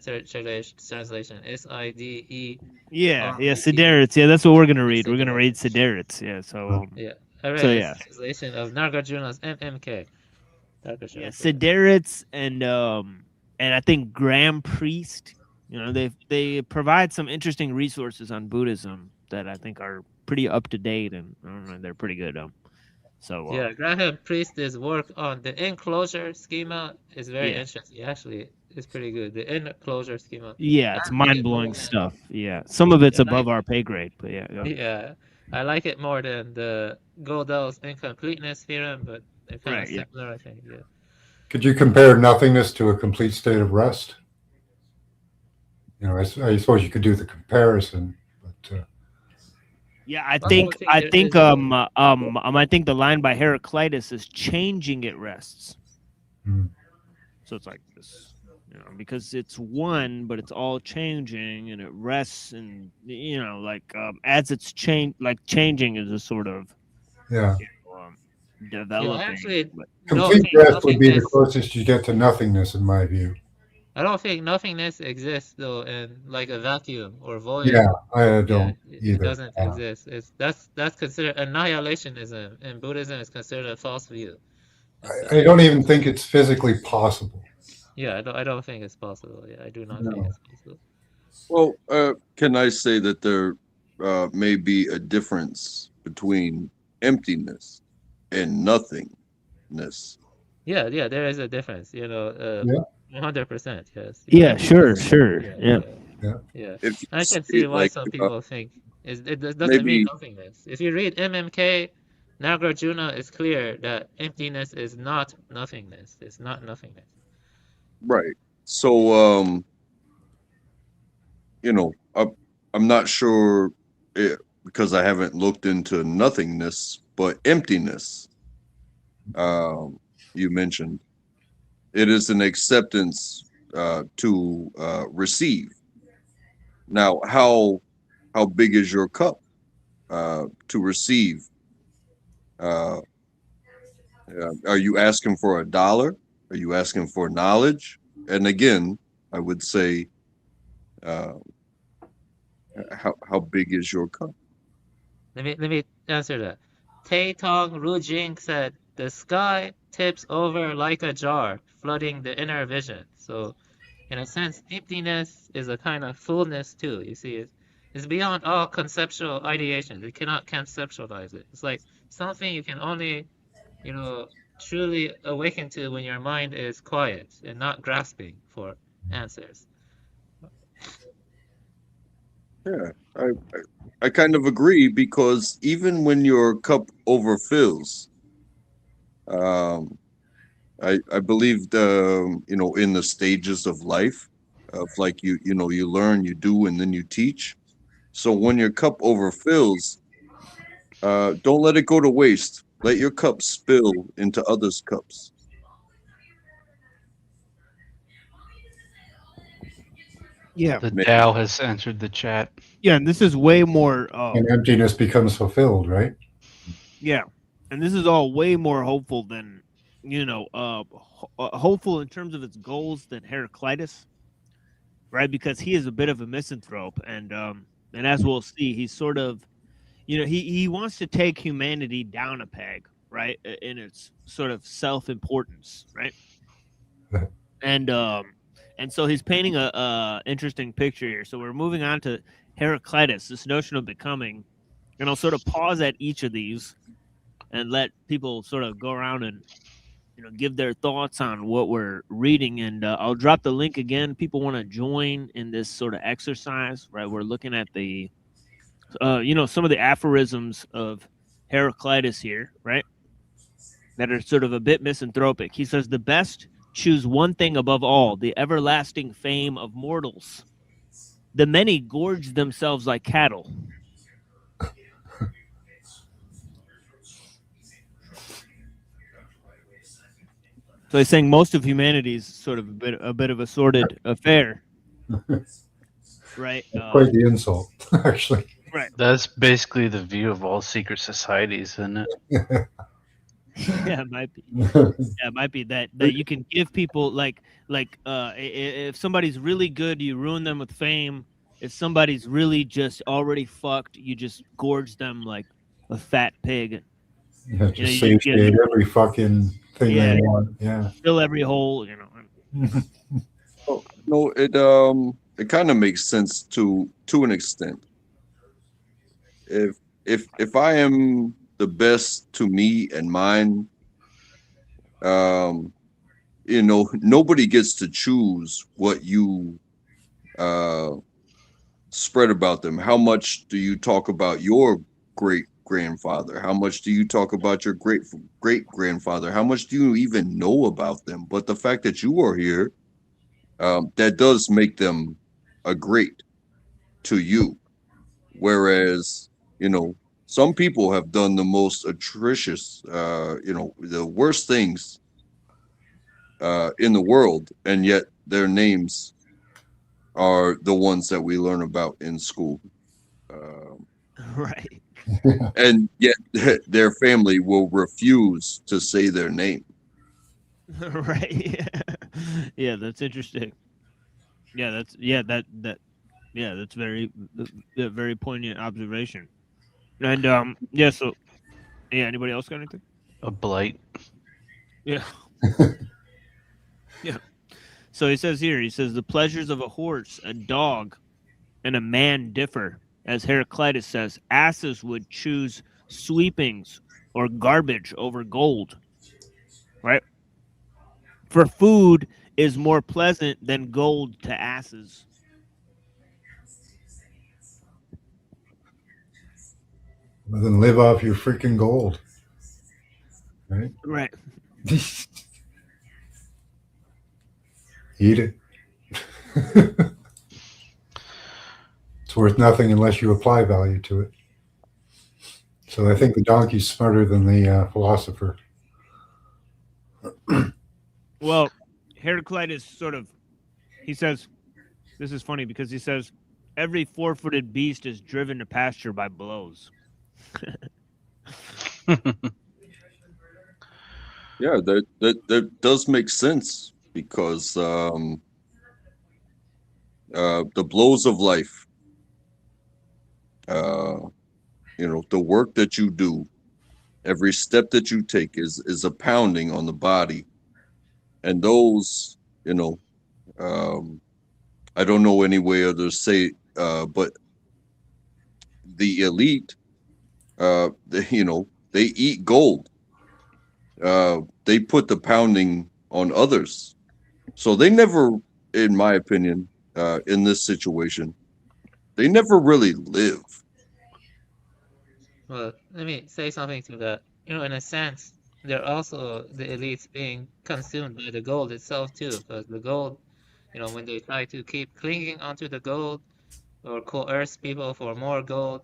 translation, S-I-D-E. Yeah, Siddharth. Yeah, that's what we're gonna read. We're gonna read Siddharth. Yeah, so Yeah, I read so his yeah, translation of Nagarjuna's MMK. yeah, Siddharth and I think Graham Priest. They provide some interesting resources on Buddhism that I think are pretty up to date, and I don't know, they're pretty good. So Yeah, Graham Priest's work on the enclosure schema is very Yeah. interesting. Actually, it's pretty good. The enclosure schema. yeah, it's I like it mind more blowing than- stuff. Yeah, some of it's I above like- our pay grade, but yeah. Yeah, I like it more than the Gödel's incompleteness theorem, but they're kind Right, of yeah. similar, I think. Yeah. Could you compare nothingness to a complete state of rest? I suppose you could do the comparison, but Yeah, I don't think think I there think is I think the line by Heraclitus is changing it rests. Hmm. So it's like this, because it's one, but it's all changing, and it rests, and as it's changing is a sort of yeah, developing. actually but- don't complete think rest would be the nothingness- closest you get to nothingness, in my view. I don't think nothingness exists though in like a vacuum or void. Yeah, I don't it either. doesn't exist. That's considered annihilationism in Buddhism is considered a false view. I don't even think it's physically possible. Yeah, I don't think it's possible. Yeah, I do not think No. it's possible. Well, can I say that there may be a difference between emptiness and nothingness? Yeah, there is a difference. Yeah. 100%. Yes. Yeah, sure. Yeah. Yeah. If you I can see see why like, some people think it doesn't maybe- mean nothingness. If you read MMK, Nagarjuna is clear that emptiness is not nothingness. It's not nothingness. Right. So, I'm not sure because I haven't looked into nothingness, but emptiness. You mentioned it is an acceptance to receive. Now, how big is your cup to receive? Are you asking for $1? Are you asking for knowledge? And again, I would say, how big is your cup? Let me answer that. Taitong Rujing said, "The sky tips over like a jar, flooding the inner vision." So, in a sense, emptiness is a kind of fullness too. You see, it's beyond all conceptual ideation. You cannot conceptualize it. It's like something you can only, truly awaken to when your mind is quiet and not grasping for answers. Yeah, I kind of agree, because even when your cup overfills, I believe in the stages of life, of like you learn, you do, and then you teach. So when your cup overfills, don't let it go to waste. Let your cup spill into others' cups. Yeah. The Tao has entered the chat. Yeah, and this is way more. And emptiness becomes fulfilled, right? Yeah, and this is all way more hopeful than, hopeful in terms of its goals than Heraclitus, right? Because he is a bit of a misanthrope, and as we'll see, he's sort of, he wants to take humanity down a peg, right, in its sort of self-importance, right? And so he's painting a interesting picture here. So we're moving on to Heraclitus, this notion of becoming, and I'll sort of pause at each of these and let people sort of go around and give their thoughts on what we're reading. And I'll drop the link again. People want to join in this sort of exercise, right? We're looking at the some of the aphorisms of Heraclitus here, right? that are sort of a bit misanthropic. He says the best choose one thing above all, the everlasting fame of mortals. The many gorge themselves like cattle. So he's saying most of humanity is sort of a bit of a sordid affair, right? Quite the insult, actually. Right. That's basically the view of all secret societies, isn't it? Yeah, it might be. Yeah, it might be that you can give people like if somebody's really good, you ruin them with fame. If somebody's really just already fucked, you just gorge them like a fat pig. Yeah, just satiate every fucking thing they want. Yeah. Fill every hole, you know. No, it kind of makes sense to an extent. If I am the best to me and mine, you know, nobody gets to choose what you spread about them. How much do you talk about your great grandfather? How much do you talk about your great grandfather? How much do you even know about them? But the fact that you are here, that does make them a great to you. Whereas, you know, some people have done the most atrocious, you know, the worst things in the world, and yet their names are the ones that we learn about in school. Right. And yet their family will refuse to say their name. Right. Yeah, that's interesting. Yeah, that's very very poignant observation. And yeah, so yeah, anybody else got anything? A blight. Yeah. Yeah. So he says the pleasures of a horse, a dog, and a man differ. As Heraclitus says, asses would choose sweepings or garbage over gold. Right? For food is more pleasant than gold to asses. Well, then live off your freaking gold. Right? Right. Eat it. It's worth nothing unless you apply value to it. So I think the donkey's smarter than the philosopher. Well, Heraclitus he says, this is funny because he says, every four-footed beast is driven to pasture by blows. Yeah, that does make sense because the blows of life, you know, the work that you do, every step that you take is a pounding on the body, and those, you know, I don't know any way others say, but the elite, you know, they eat gold. They put the pounding on others, so they never, in my opinion, in this situation, they never really live. Well, let me say something to that. You know, in a sense, they're also the elites being consumed by the gold itself too, because the gold, you know, when they try to keep clinging onto the gold or coerce people for more gold,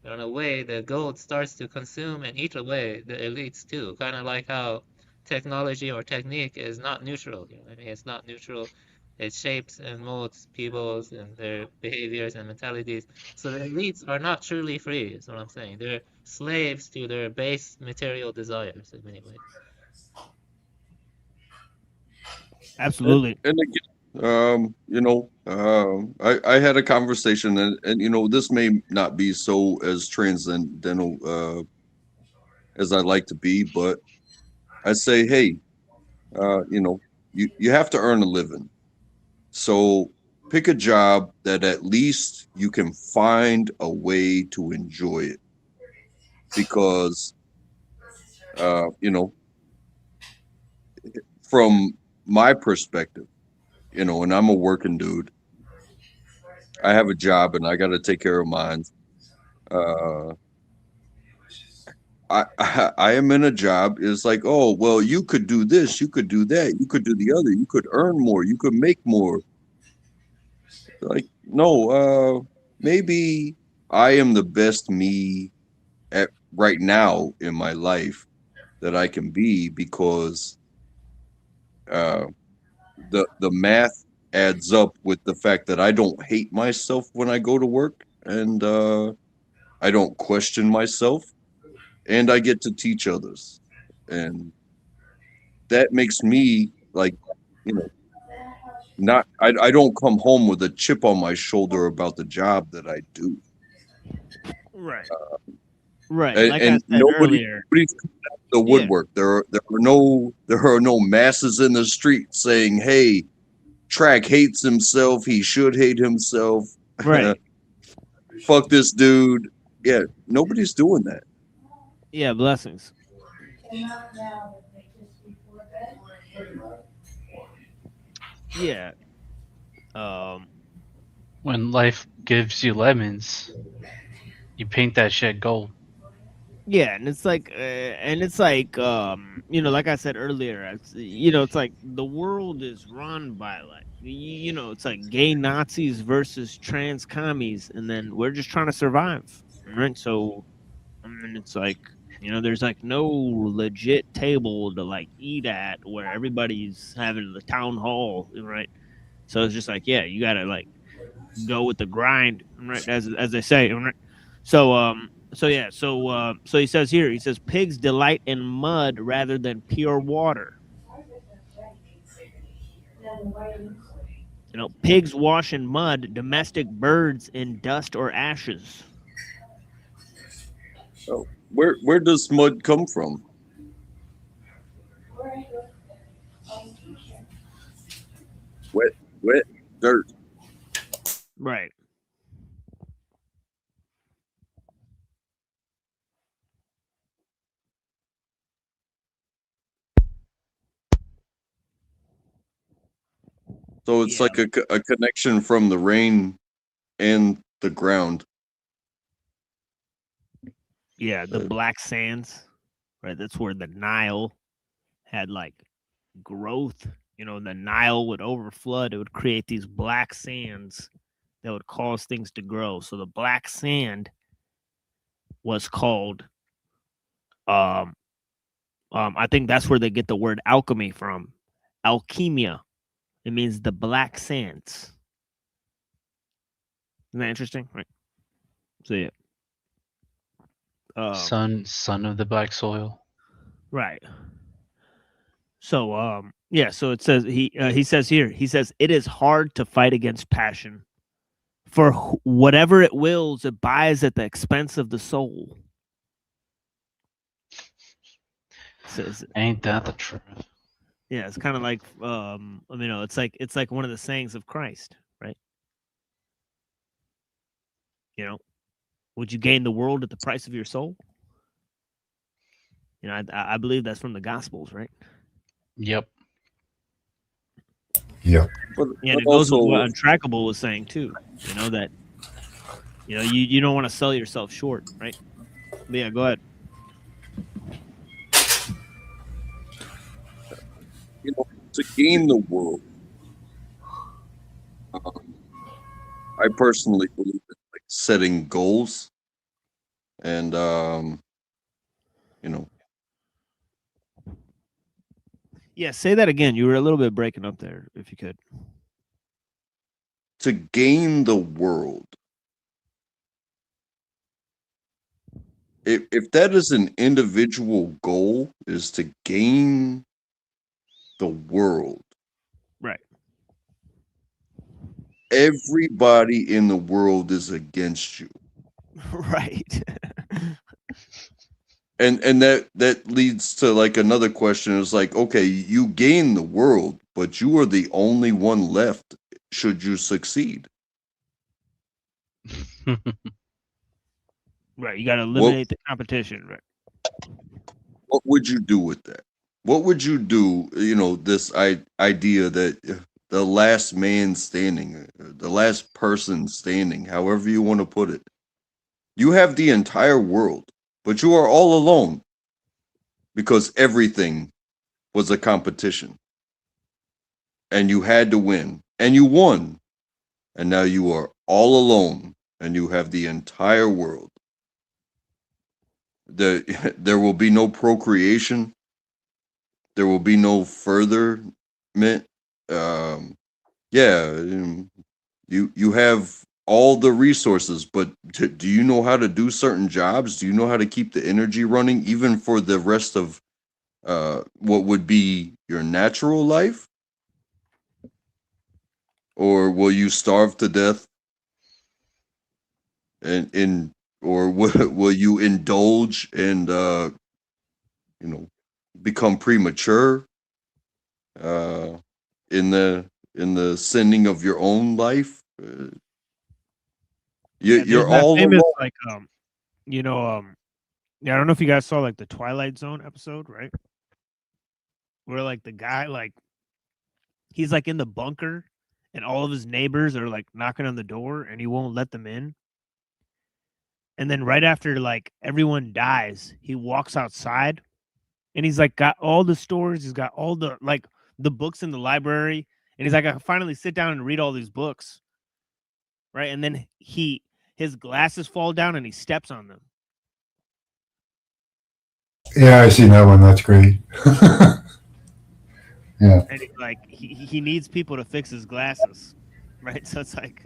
in a way, the gold starts to consume and eat away the elites too. Kind of like how technology or technique is not neutral. You know, I mean, it's not neutral. It shapes and molds people's and their behaviors and mentalities. So the elites are not truly free, is what I'm saying. They're slaves to their base material desires in many ways. Absolutely. And again, you know, I had a conversation, and you know, this may not be so as transcendental as I'd like to be, but I say, hey, you know, you have to earn a living. So pick a job that at least you can find a way to enjoy it. Because, you know, from my perspective, you know, and I'm a working dude, I have a job and I got to take care of mine. I am in a job. It's like, oh, well, you could do this, you could do that, you could do the other, you could earn more, you could make more. Like, no, maybe I am the best me at right now in my life that I can be because the math adds up with the fact that I don't hate myself when I go to work, and I don't question myself, and I get to teach others, and that makes me like, you know, not I don't come home with a chip on my shoulder about the job that I do. Right. Right. And, Like I and said earlier. nobody's coming out of the woodwork. There are no masses in the street saying, "Hey, Track hates himself. He should hate himself. Right. Fuck this dude." Yeah, nobody's doing that. Yeah, blessings. Yeah. When life gives you lemons, you paint that shit gold. Yeah, and it's like, you know, like I said earlier, it's like the world is run by like, it's like gay Nazis versus trans commies, and then we're just trying to survive, right? So, I mean, it's like, there's like no legit table to like eat at where everybody's having the town hall, right? So it's just like, yeah, you gotta like go with the grind, right? As they say, right? So he says here, he says pigs delight in mud rather than pure water. Pigs wash in mud, domestic birds in dust or ashes. So where does mud come from? Wet dirt. Right. So it's like a connection from the rain and the ground. Yeah, the black sands, right? That's where the Nile had like growth. The Nile would overflood. It would create these black sands that would cause things to grow. So the black sand was called, I think that's where they get the word alchemy from. Alchemia. It means the black sands. Isn't that interesting? Right. So yeah. Son of the black soil. Right. So so it says he says here, he says it is hard to fight against passion. For whatever it wills, it buys at the expense of the soul. Says, ain't that the truth? Yeah, it's kind of like it's like one of the sayings of Christ, right? Would you gain the world at the price of your soul? I believe that's from the Gospels, right? Yep. Yep. And it goes with what Untrackable was saying too. That you don't want to sell yourself short, right? But yeah, go ahead. To gain the world, I personally believe in like setting goals, and Yeah, say that again. You were a little bit breaking up there, if you could. To gain the world. If that is an individual goal, is to gain the world. Right. Everybody in the world is against you. Right. And that leads to like another question. Is like, okay, you gain the world, but you are the only one left should you succeed. Right. You got to eliminate the competition. Right. What would you do with that? What would you do? This idea that the last man standing, the last person standing, however you want to put it, you have the entire world. but you are all alone because everything was a competition and you had to win and you won. And now you are all alone and you have the entire world. There will be no procreation. There will be no furtherment. You have all the resources, but do you know how to do certain jobs? Do you know how to keep the energy running even for the rest of what would be your natural life? Or will you starve to death? Or will you indulge and become premature in the sending of your own life? You're There's that all famous alone. like yeah, I don't know if you guys saw like the Twilight Zone episode, right? Where like the guy like he's like in the bunker and all of his neighbors are like knocking on the door and he won't let them in. And then right after like everyone dies, he walks outside and he's like got all the stores, he's got all the like the books in the library, and he's like, I can finally sit down and read all these books. Right. And then his glasses fall down and he steps on them. Yeah, I seen that one. That's great. Yeah. And like he needs people to fix his glasses. Right. So it's like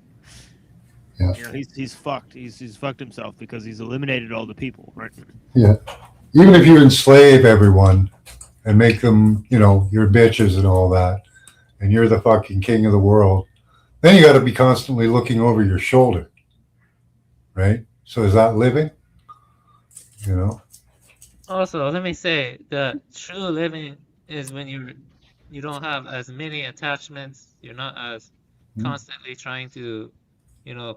he's fucked. He's fucked himself because he's eliminated all the people, right? Yeah. Even if you enslave everyone and make them, your bitches and all that, and you're the fucking king of the world, then you got to be constantly looking over your shoulder, right? So is that living? Also, let me say that true living is when you don't have as many attachments. You're not as constantly trying to,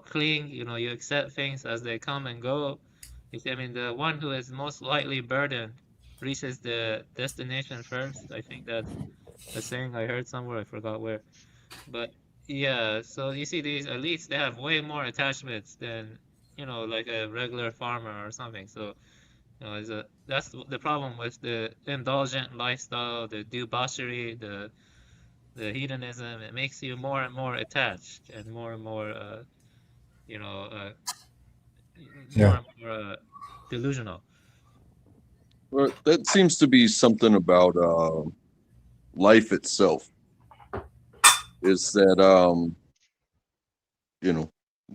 cling. You accept things as they come and go. I mean, the one who is most lightly burdened reaches the destination first. I think that's a saying I heard somewhere. I forgot where. But yeah, so you see these elites, they have way more attachments than, like a regular farmer or something. So, that's the problem with the indulgent lifestyle, the debauchery, the hedonism. It makes you more and more attached and more and more, more and more delusional. Well, that seems to be something about life itself. Is that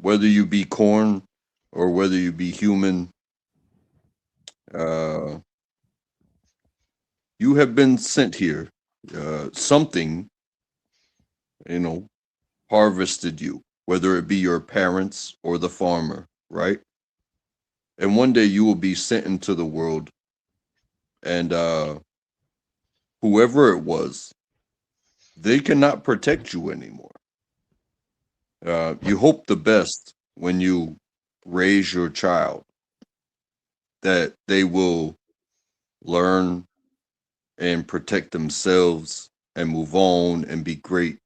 whether you be corn or whether you be human, you have been sent here. Something, harvested you, whether it be your parents or the farmer, right? And one day you will be sent into the world, and whoever it was, they cannot protect you anymore. You hope the best when you raise your child, that they will learn and protect themselves and move on and be great,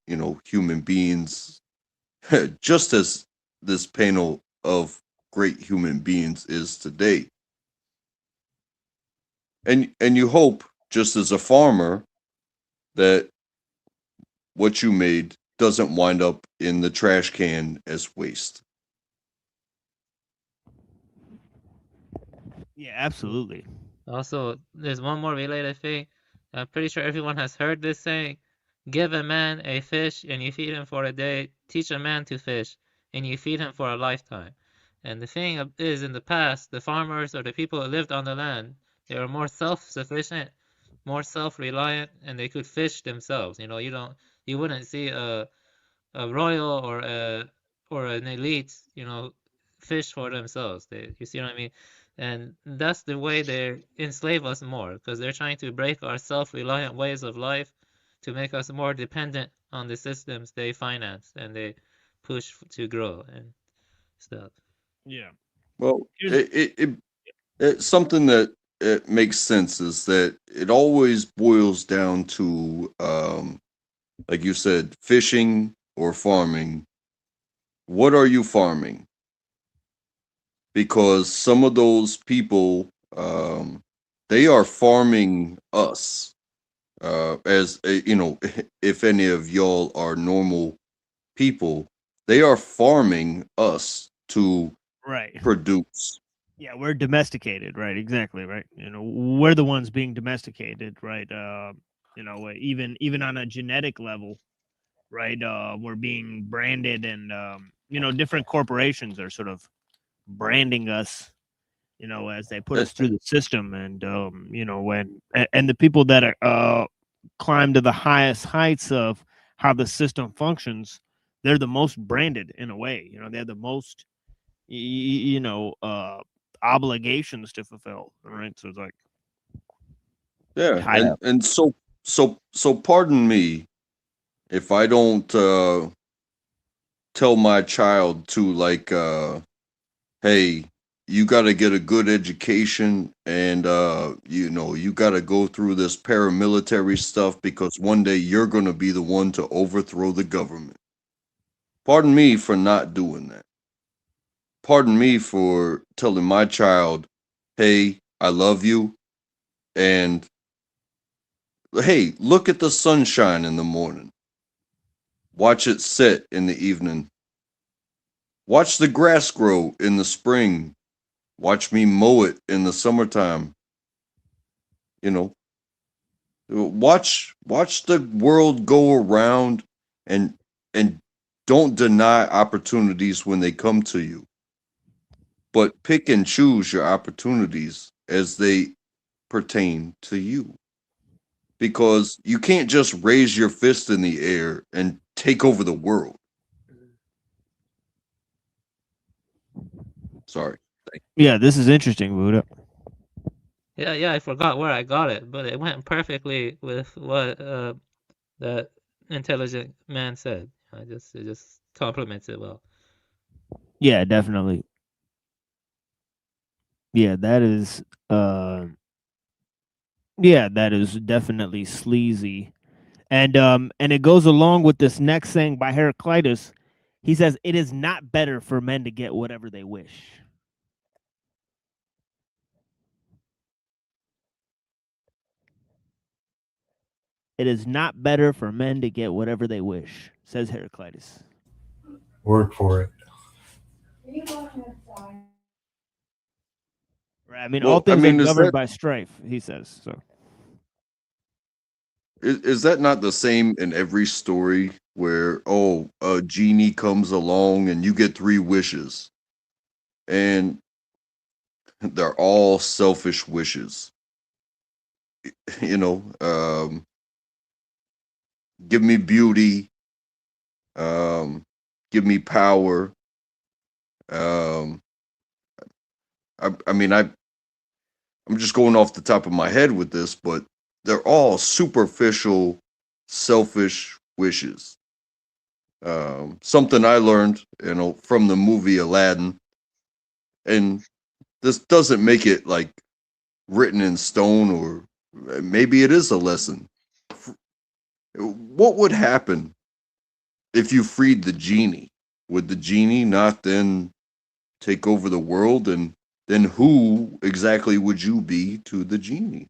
human beings, just as this panel of great human beings is today. And you hope, just as a farmer, that what you made doesn't wind up in the trash can as waste. Yeah, absolutely. Also, there's one more related thing. I'm pretty sure everyone has heard this saying: give a man a fish and you feed him for a day, teach a man to fish and you feed him for a lifetime. And the thing is, in the past, the farmers or the people who lived on the land, they were more self-sufficient, more self-reliant, and they could fish themselves. You wouldn't see a royal or an elite, fish for themselves. You see what I mean? And that's the way they enslave us more, because they're trying to break our self-reliant ways of life to make us more dependent on the systems they finance and they push to grow and stuff. Yeah. Well, it's something that it makes sense is that it always boils down to, like you said, fishing or farming. What are you farming? Because some of those people they are farming us. As you know, if any of y'all are normal people, they are farming us to Right. produce. Yeah, we're domesticated, right? Exactly, right. We're the ones being domesticated, right? Even on a genetic level, right? We're being branded, and different corporations are sort of branding us, as they put us through the system, and and the people that are climb to the highest heights of how the system functions, they're the most branded in a way. They have the most obligations to fulfill, right? So it's like Yeah, high up. and so pardon me if I don't tell my child to like hey, you got to get a good education, and you got to go through this paramilitary stuff because one day you're going to be the one to overthrow the government. Pardon me for not doing that. Pardon me for telling my child, hey, I love you, and hey, look at the sunshine in the morning. Watch it set in the evening. Watch the grass grow in the spring. Watch me mow it in the summertime. You know, watch the world go around, and don't deny opportunities when they come to you. But pick and choose your opportunities as they pertain to you. Because you can't just raise your fist in the air and take over the world. Sorry. Yeah, this is interesting, Buddha. Yeah, I forgot where I got it, but it went perfectly with what that intelligent man said. It just complements it well. Yeah, definitely. Yeah, that is definitely sleazy. And it goes along with this next saying by Heraclitus. He says, "It is not better for men to get whatever they wish." It is not better for men to get whatever they wish, says Heraclitus. Work for it. Right. I mean, all Well, I things are mean, governed by strife, he says. So is that not the same in every story where a genie comes along and you get 3 wishes, and they're all selfish wishes? You know, give me beauty, give me power. Um, I mean, I'm just going off the top of my head with this, but they're all superficial, selfish wishes. Something I learned, from the movie Aladdin, and this doesn't make it like written in stone, or maybe it is a lesson. What would happen if you freed the genie? Would the genie not then take over the world, and then who exactly would you be to the genie?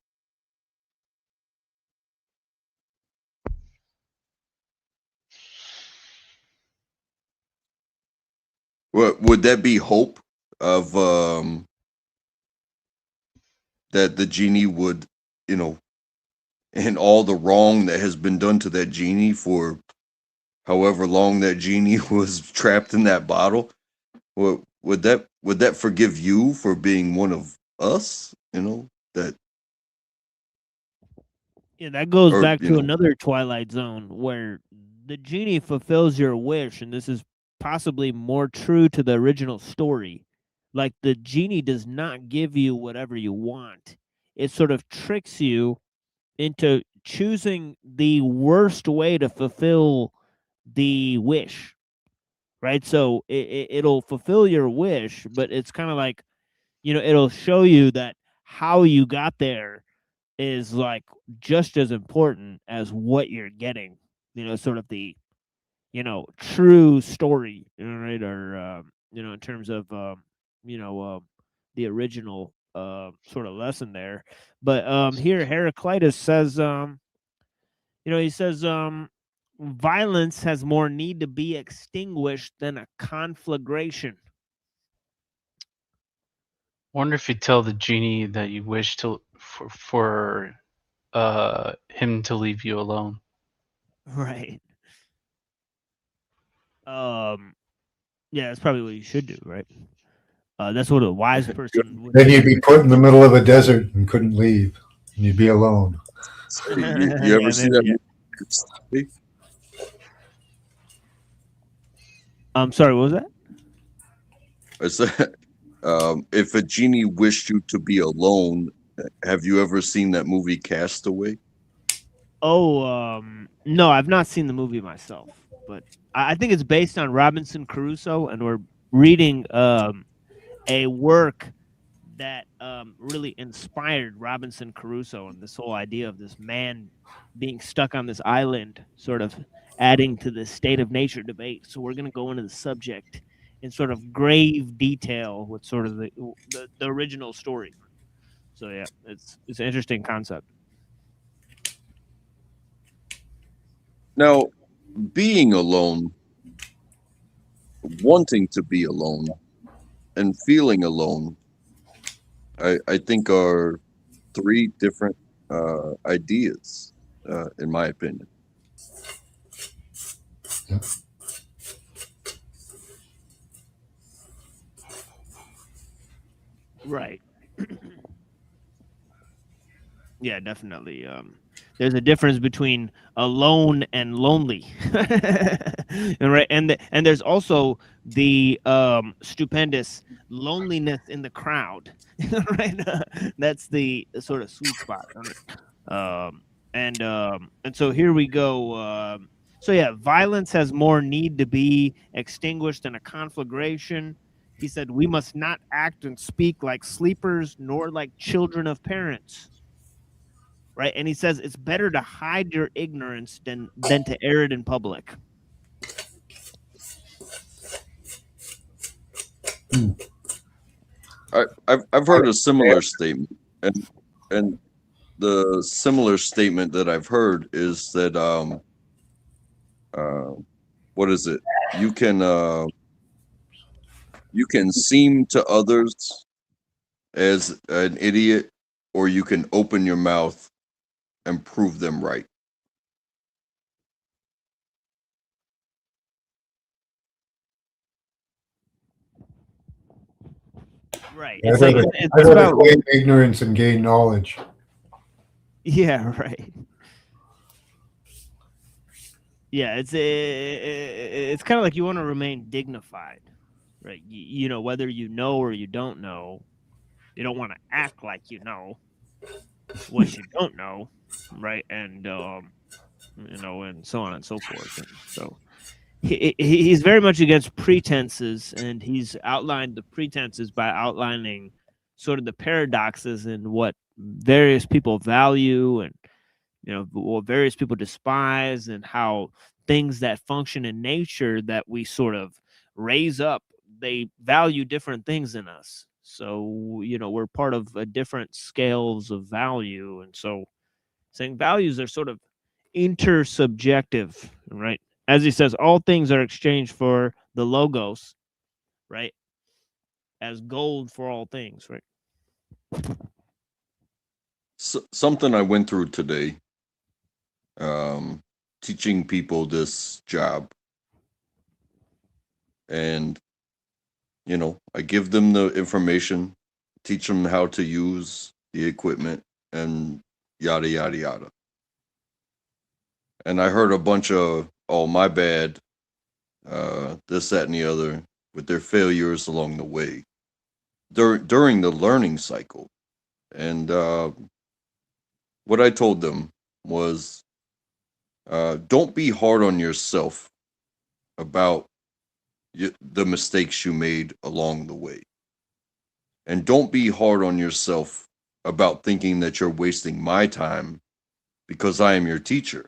What would that be? Hope of that the genie would, you know, and all the wrong that has been done to that genie for however long that genie was trapped in that bottle. Would that forgive you for being one of us? That yeah, that goes or back to another Twilight Zone where the genie fulfills your wish, and this is possibly more true to the original story. Like the genie does not give you whatever you want. It sort of tricks you into choosing the worst way to fulfill the wish, right? So it'll fulfill your wish, but it's kind of like, it'll show you that how you got there is like just as important as what you're getting. Sort of the true story, right? Or in terms of the original sort of lesson there. But here Heraclitus says, he says, violence has more need to be extinguished than a conflagration. Wonder if you tell the genie that you wish to for him to leave you alone. Right. Yeah, that's probably what you should do, right? That's what a wise person would Then do. you'd be put in the middle of a desert and couldn't leave. And you'd be alone. You ever Yeah, see maybe, that? I'm sorry, what was that? I said, if a genie wished you to be alone, have you ever seen that movie Castaway? Oh, no, I've not seen the movie myself, but I think it's based on Robinson Crusoe, and we're reading a work that really inspired Robinson Crusoe and this whole idea of this man being stuck on this island, sort of adding to the state of nature debate. So we're going to go into the subject in sort of grave detail with sort of the original story. So yeah, it's an interesting concept. Now, being alone, wanting to be alone, and feeling alone, I think are three different ideas, in my opinion. Yeah. Right. Yeah, definitely. There's a difference between alone and lonely, and right, and there's also the stupendous loneliness in the crowd, right? That's the sort of sweet spot. And so here we go. So yeah, violence has more need to be extinguished than a conflagration. He said, we must not act and speak like sleepers, nor like children of parents. Right? And he says it's better to hide your ignorance than to air it in public. I've heard a similar statement, and the similar statement that I've heard is that what is it? You can seem to others as an idiot, or you can open your mouth and prove them right. Right. I'd It's like rather, it's I'd rather about claim ignorance and gain knowledge. yeah, right. Yeah, it's kind of like you want to remain dignified, right? You know, whether you know or you don't know, you don't want to act like you know what you don't know, right? And and so on and so forth. And so he's very much against pretenses, and he's outlined the pretenses by outlining sort of the paradoxes in what various people value and what various people despise, and how things that function in nature that we sort of raise up, they value different things in us. So we're part of a different scales of value, and so saying values are sort of intersubjective, right? As he says, all things are exchanged for the logos, right? As gold for all things, right? Something I went through today, teaching people this job, and I give them the information, teach them how to use the equipment, and yada yada yada. And I heard a bunch of, oh, my bad, this, that, and the other, with their failures along the way during the learning cycle. And what I told them was, don't be hard on yourself about the mistakes you made along the way. And don't be hard on yourself about thinking that you're wasting my time because I am your teacher.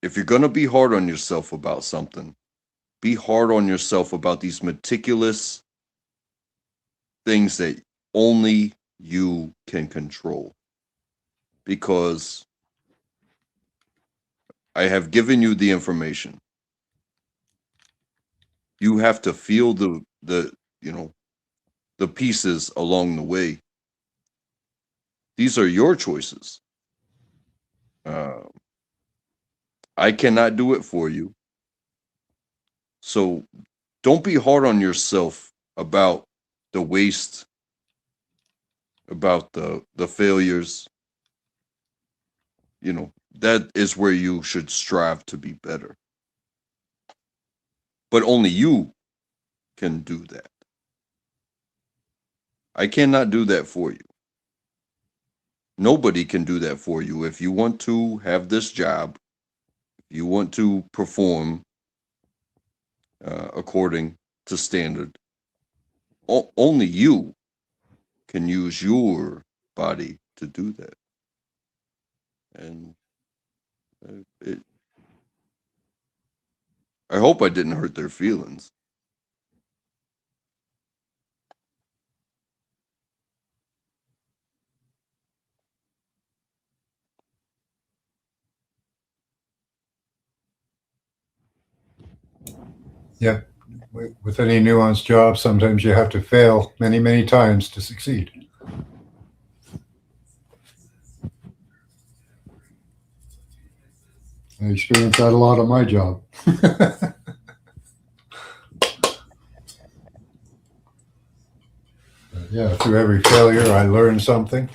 If you're going to be hard on yourself about something, be hard on yourself about these meticulous things that only you can control. Because I have given you the information. You have to feel the the pieces along the way. These are your choices. I cannot do it for you. So don't be hard on yourself about the waste, about the failures. That is where you should strive to be better. But only you can do that. I cannot do that for you. Nobody can do that for you. If you want to have this job, if you want to perform according to standard, only you can use your body to do that. And I hope I didn't hurt their feelings. Yeah. With any nuanced job, sometimes you have to fail many, many times to succeed. I experienced that a lot on my job. Yeah, through every failure, I learn something,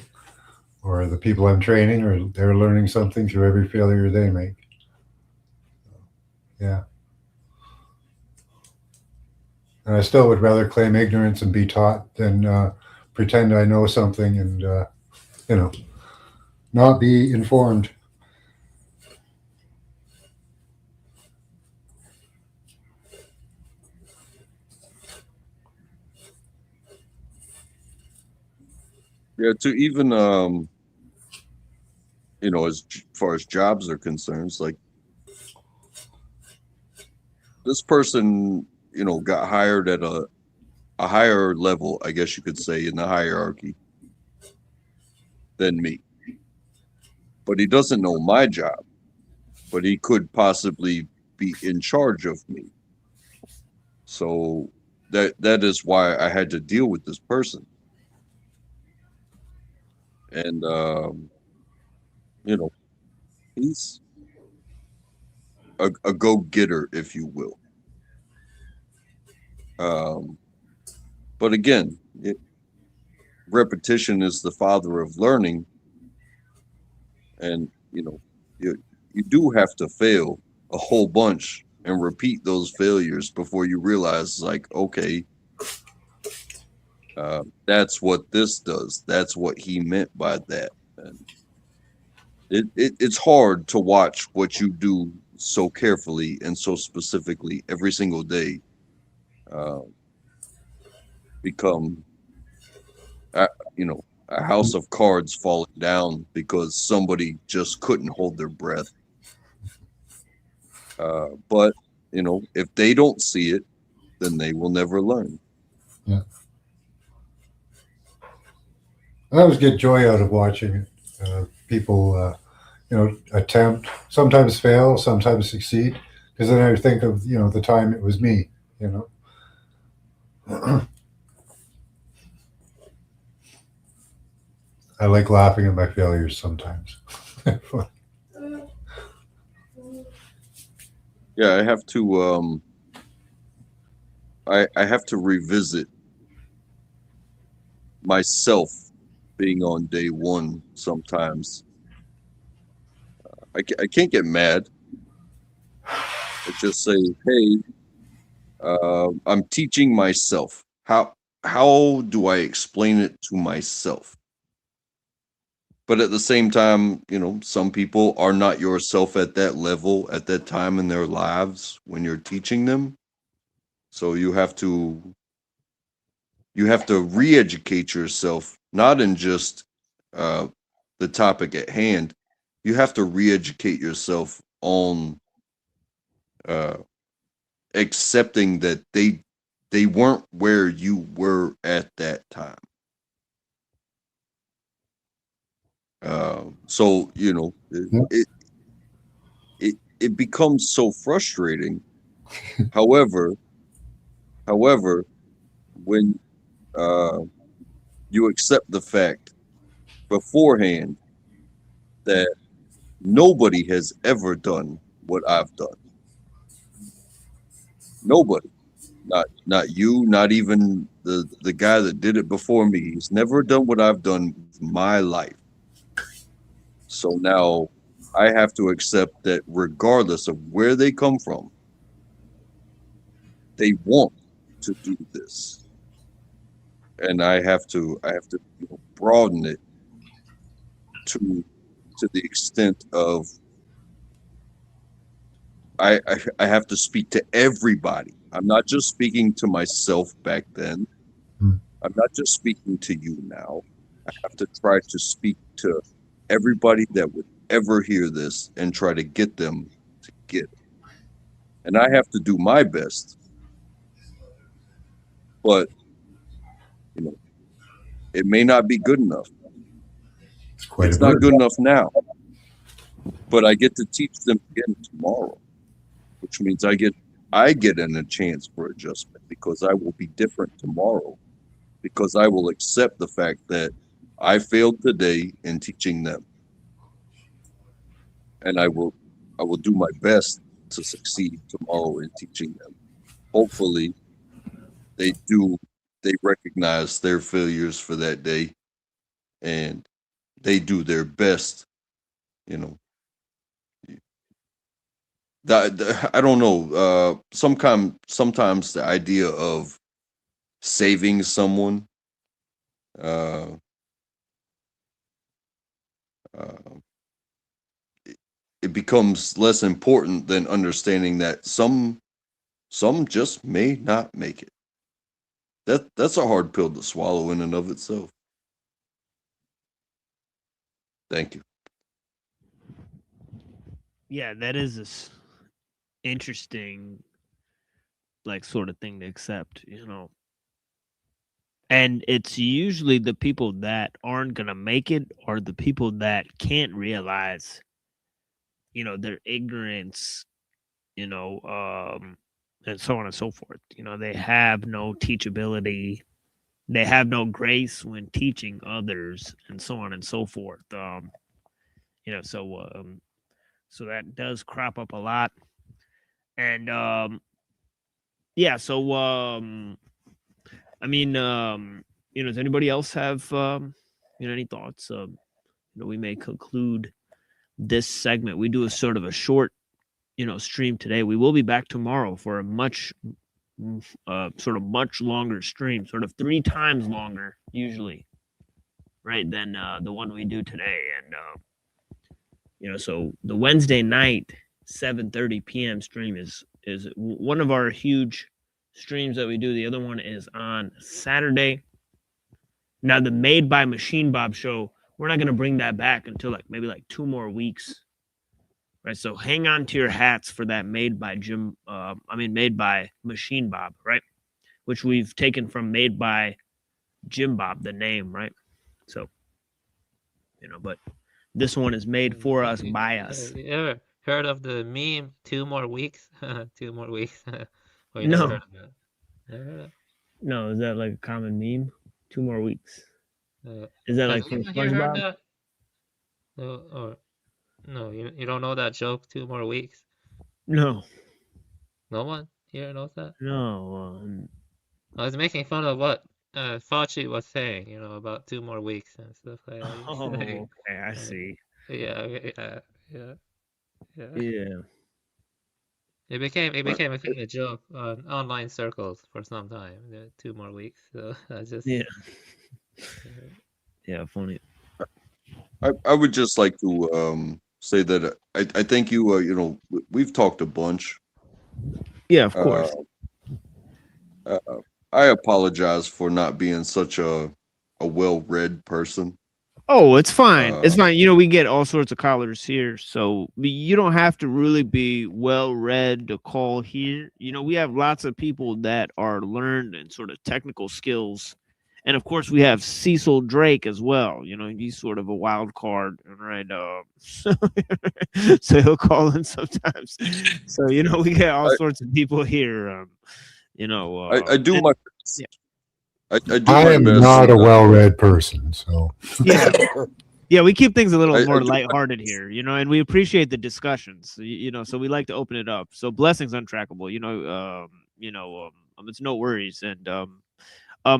or the people I'm training, or they're learning something through every failure they make. Yeah. And I still would rather claim ignorance and be taught than pretend I know something and, not be informed. Yeah, to even as far as jobs are concerned, it's like this person, got hired at a higher level, I guess you could say, in the hierarchy than me. But he doesn't know my job, but he could possibly be in charge of me. So that is why I had to deal with this person. And he's a go-getter, if you will. But again, repetition is the father of learning, and you do have to fail a whole bunch and repeat those failures before you realize, like, okay, that's what this does. That's what he meant by that. And it's hard to watch what you do so carefully and so specifically every single day become a house of cards falling down because somebody just couldn't hold their breath. But if they don't see it, then they will never learn. Yeah. I always get joy out of watching people, attempt, sometimes fail, sometimes succeed, because then I think of, the time it was me, I like laughing at my failures sometimes. Yeah, I have to I have to revisit myself being on day one sometimes. I can't get mad. I just say, hey, I'm teaching myself. How do I explain it to myself? But at the same time, some people are not yourself at that level at that time in their lives when you're teaching them. So you have to re-educate yourself, not in just the topic at hand. You have to re-educate yourself on accepting that they weren't where you were at that time. So you know, it becomes so frustrating. However, when you accept the fact beforehand that nobody has ever done what I've done. Nobody. Not you, not even the guy that did it before me. He's never done what I've done with my life. So now I have to accept that regardless of where they come from, they want to do this. And I have to you know, broaden it to the extent of I have to speak to everybody. I'm not just speaking to myself back then. I'm not just speaking to you now. I have to try to speak to everybody that would ever hear this and try to get them to get it. And I have to do my best. But, you know, it may not be good enough. It's not good enough now. But I get to teach them again tomorrow, which means I get a chance for adjustment because I will be different tomorrow, because I will accept the fact that I failed today in teaching them, and I will do my best to succeed tomorrow in teaching them. Hopefully they recognize their failures for that day and they do their best, you know. I don't know. Sometimes the idea of saving someone, it becomes less important than understanding that some just may not make it. That's a hard pill to swallow in and of itself. Thank you. Yeah, that is this interesting, like, sort of thing to accept, you know. And it's usually the people that aren't gonna make it are the people that can't realize, you know, their ignorance, you know, and so on and so forth. You know, they have no teachability, they have no grace when teaching others, and so on and so forth. You know, so that does crop up a lot. And yeah, so I mean, you know, does anybody else have you know, any thoughts? You know, we may conclude this segment. We do a sort of a short, you know, stream today. We will be back tomorrow for a much sort of much longer stream, sort of 3 times longer usually, right, than the one we do today. And you know, so the Wednesday night 7:30 p.m. stream is one of our huge streams that we do. The other one is on Saturday. Now the Made by Machine Bob show, we're not going to bring that back until like maybe like 2 more weeks, right? So hang on to your hats for that Made by Made by Machine Bob, right? Which we've taken from Made by Jim Bob, the name, right? So, you know, but this one is made for us by us. You ever heard of the meme 2 more weeks? 2 more weeks. Or you No. never heard of that? Never heard of that? No, is that like a common meme? 2 more weeks. Is that like from have you heard SpongeBob? that? No, or no, you don't know that joke? 2 more weeks. No. No one here knows that. No. I was making fun of what Fauci was saying, you know, about 2 more weeks and stuff like that. Oh, okay, I see. Yeah. Yeah. It became a kind of a joke on online circles for some time. 2 more weeks, so I just Yeah, funny. I would just like to say that I think you you know, we've talked a bunch. Yeah, of course. I apologize for not being such a well-read person. Oh, it's fine. It's fine. You know, we get all sorts of callers here, so you don't have to really be well-read to call here. You know, we have lots of people that are learned and sort of technical skills And of course, we have Cecil Drake as well. You know, he's sort of a wild card, right? So he'll call in sometimes. So you know, we get all sorts of people here. You know, I do and- my yeah. I do I my am best. not a well-read person, so Yeah. Yeah, we keep things a little I more do- lighthearted here, you know, and we appreciate the discussions, you know, so we like to open it up. So blessings untrackable, it's no worries. And I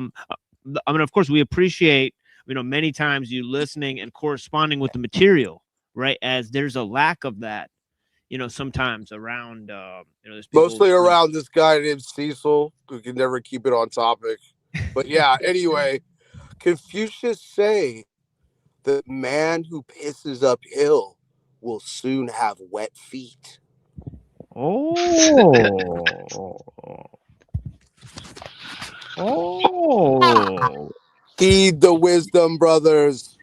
mean, of course, we appreciate, you know, many times you listening and corresponding with the material, right? As there's a lack of that, you know, sometimes around, there's people, Mostly around this guy named Cecil, who can never keep it on topic. But yeah, anyway, Confucius say the man who pisses uphill will soon have wet feet. Oh. Heed the wisdom, brothers.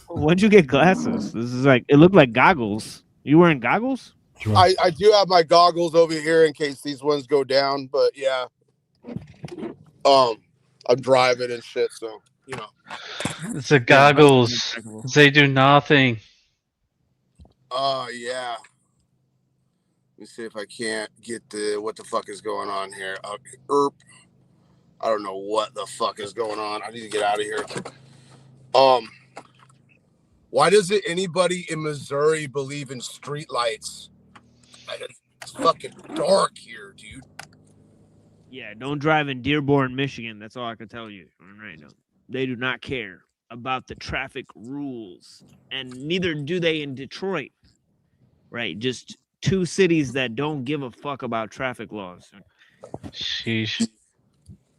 When'd you get glasses? This is like, it looked like goggles. You wearing goggles? I do have my goggles over here in case these ones go down, but yeah. I'm driving and shit, so you know. It's the goggles. They do nothing. Yeah. Let me see if I can't get what the fuck is going on here. I don't know what the fuck is going on. I need to get out of here. Why doesn't anybody in Missouri believe in street lights? It's fucking dark here, dude. Yeah, don't drive in Dearborn, Michigan. That's all I can tell you right now. They do not care about the traffic rules, and neither do they in Detroit. Right? Just two cities that don't give a fuck about traffic laws. Sheesh.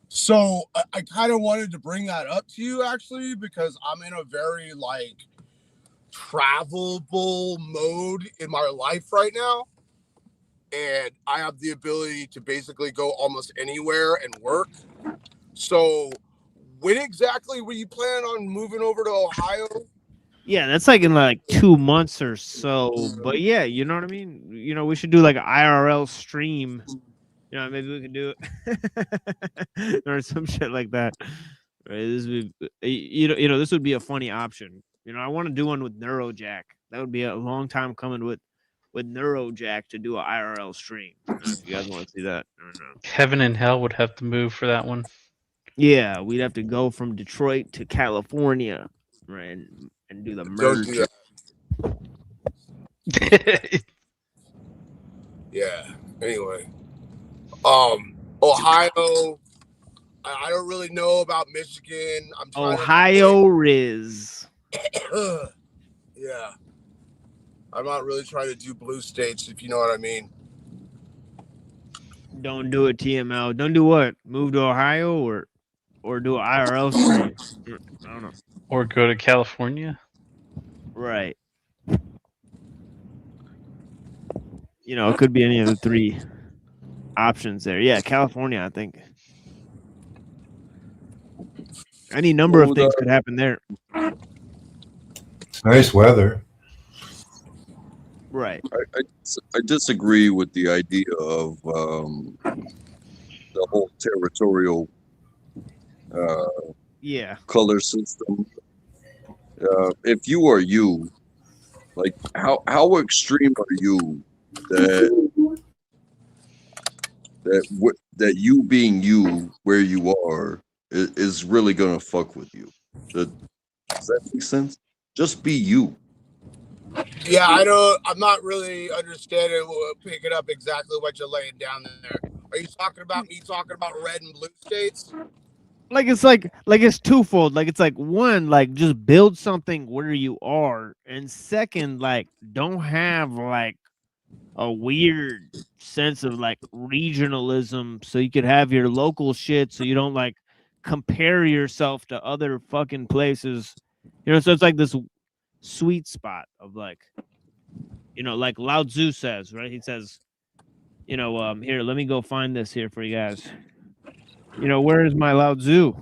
So I kind of wanted to bring that up to you actually because I'm in a very like travelable mode in my life right now. And I have the ability to basically go almost anywhere and work. So when exactly were you planning on moving over to Ohio? Yeah, that's like in like 2 months or so. But yeah, you know what I mean? You know, we should do like an IRL stream. You know, maybe we could do it or some shit like that. Right? This would be, this would be a funny option. You know, I want to do one with Neurojack. That would be a long time coming with Neurojack to do an IRL stream. I don't know if you guys want to see that or not. Heaven and hell would have to move for that one. Yeah, we'd have to go from Detroit to California, right, and do the merge. Don't do that. Yeah. Anyway, Ohio. I don't really know about Michigan. I'm trying Ohio Riz. Yeah. I'm not really trying to do blue states, if you know what I mean. Don't do it, TML. Don't do what? Move to Ohio or do an IRL stream? I don't know. Or go to California. Right. You know, it could be any of the three options there. Yeah, California, I think. Any number of things could happen there. it's nice weather. Right. I disagree with the idea of the whole territorial color system. If you are you, like how extreme are you that you being you where you are is really gonna fuck with you? Does that make sense? Just be you. Yeah, I'm not really understanding, picking up exactly what you're laying down there. Are you talking about me talking about red and blue states? Like it's twofold. Like it's like one, like just build something where you are, and second, like don't have like a weird sense of like regionalism, so you could have your local shit, so you don't like compare yourself to other fucking places. You know, so it's like this sweet spot of like, you know, like Lao Tzu says, right? He says, you know, here, let me go find this here for you guys. You know, where is my Lao Tzu?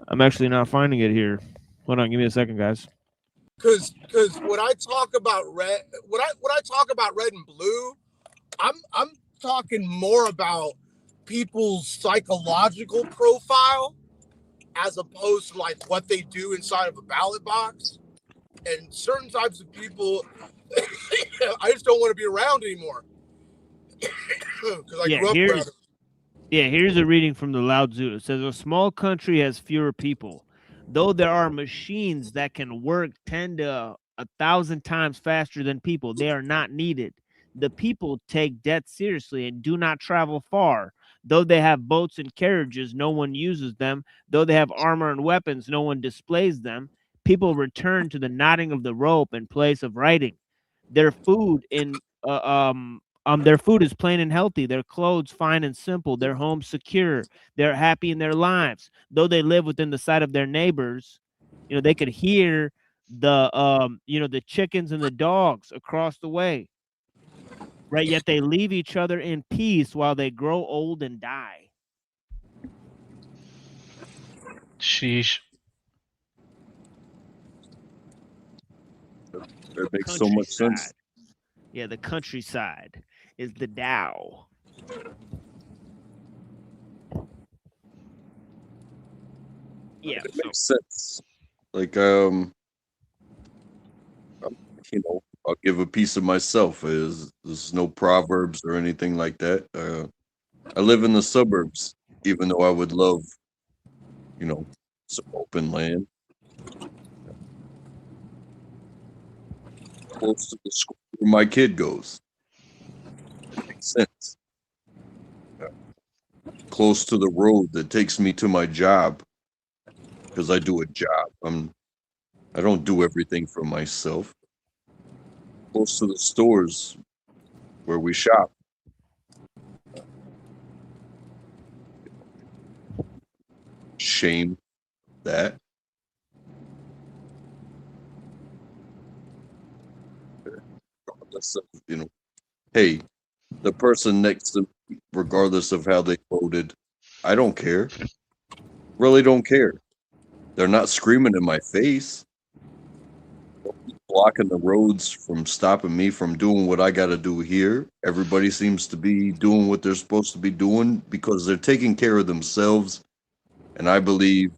I'm actually not finding it here. Hold on, give me a second, guys. Because when I talk about red, when I talk about red and blue, I'm talking more about people's psychological profile as opposed to like what they do inside of a ballot box. And certain types of people, I just don't want to be around anymore because I grew up around them. Here's a reading from the Lao Tzu. It says, a small country has fewer people. Though there are machines that can work 10 to 1,000 times faster than people, they are not needed. The people take debt seriously and do not travel far. Though they have boats and carriages, no one uses them. Though they have armor and weapons, no one displays them. People return to the knotting of the rope in place of writing. Their food their food is plain and healthy. Their clothes fine and simple. Their homes secure. They're happy in their lives. Though they live within the sight of their neighbors, they could hear the chickens and the dogs across the way. Right? Yet they leave each other in peace while they grow old and die. Sheesh. That makes so much sense. Yeah, the countryside is the Tao. Yeah, it makes sense. Like, I'll give a piece of myself. There's no proverbs or anything like that. I live in the suburbs, even though I would love, some open land. Close to the school where my kid goes. Makes sense. Close to the road that takes me to my job, because I do a job. I don't do everything for myself. Close to the stores where we shop. Shame that. Hey, the person next to me, regardless of how they voted, I don't care. Really don't care. They're not screaming in my face. Blocking the roads from stopping me from doing what I got to do here. Everybody seems to be doing what they're supposed to be doing because they're taking care of themselves. And I believe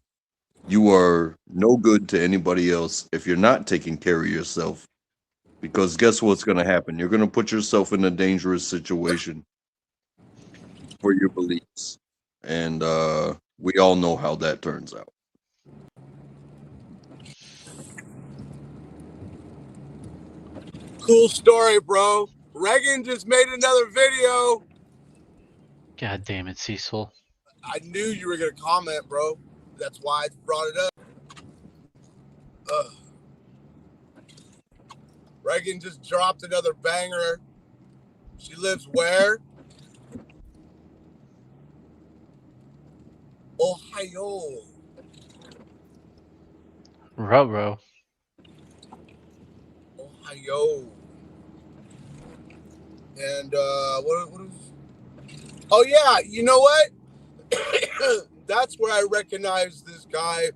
you are no good to anybody else if you're not taking care of yourself. Because guess what's going to happen? You're going to put yourself in a dangerous situation for your beliefs. And we all know how that turns out. Cool story, bro. Reagan just made another video. God damn it, Cecil. I knew you were going to comment, bro. That's why I brought it up. Reagan just dropped another banger. She lives where? Ohio. Ruh-roh. Ohio. And what is? Oh yeah, you know what? That's where I recognize this guy,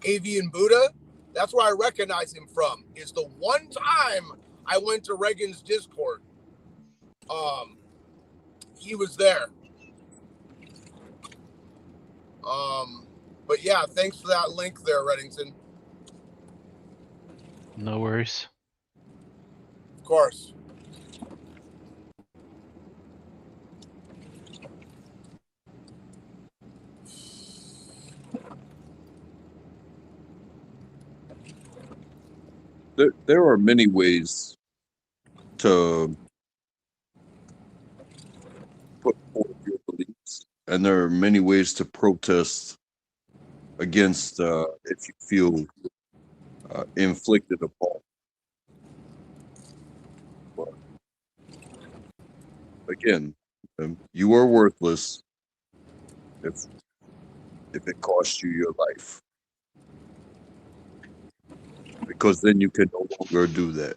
Avian Buddha. That's where I recognize him from. Is the one time I went to Reagan's Discord. He was there. But yeah, thanks for that link there, Reddington. No worries. Of course. There are many ways to put forth your beliefs, and there are many ways to protest against if you feel inflicted upon. But again, you are worthless if it costs you your life. Because then you can no longer do that.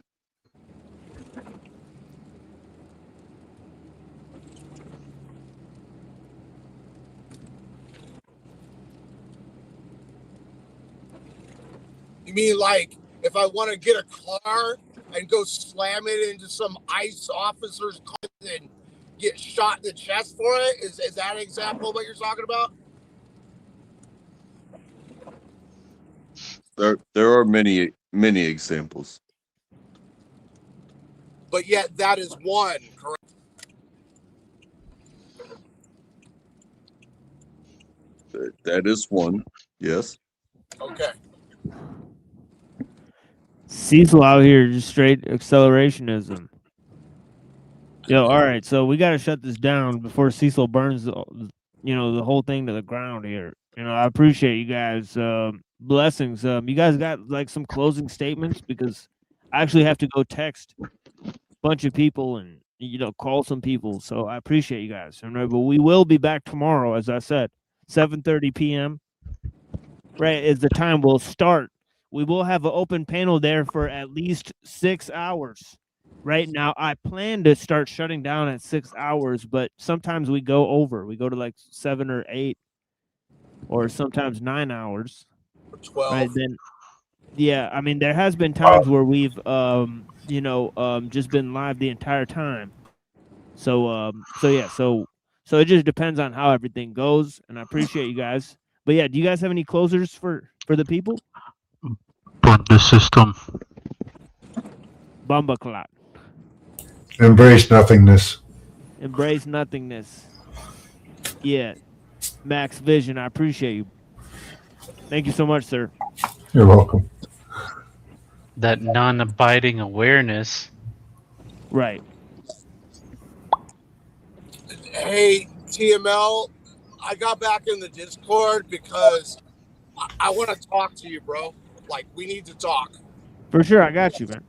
You mean like if I want to get a car and go slam it into some ICE officer's car and get shot in the chest for it? Is that an example of what you're talking about? There are many examples. But yet that is one, correct? That is one. Yes. Okay. Cecil out here just straight accelerationism. Yo, all right, so we got to shut this down before Cecil burns, the whole thing to the ground here. I appreciate you guys. Blessings. You guys got like some closing statements because I actually have to go text a bunch of people and call some people. So I appreciate you guys. But we will be back tomorrow, as I said, 7:30 p.m. Right is the time we'll start. We will have an open panel there for at least 6 hours. Right now, I plan to start shutting down at 6 hours, but sometimes we go over. We go to like 7 or 8, or sometimes 9 hours. 12. Right then, yeah. I mean, there has been times where we've, just been live the entire time. So it just depends on how everything goes, and I appreciate you guys. But yeah, do you guys have any closers for the people? Burn the system. Bumba clock. Embrace nothingness. Embrace nothingness. Yeah. Max Vision, I appreciate you. Thank you so much, sir. You're welcome. That non-abiding awareness. Right. Hey, TML, I got back in the Discord because I want to talk to you, bro. Like, we need to talk. For sure, I got you, man.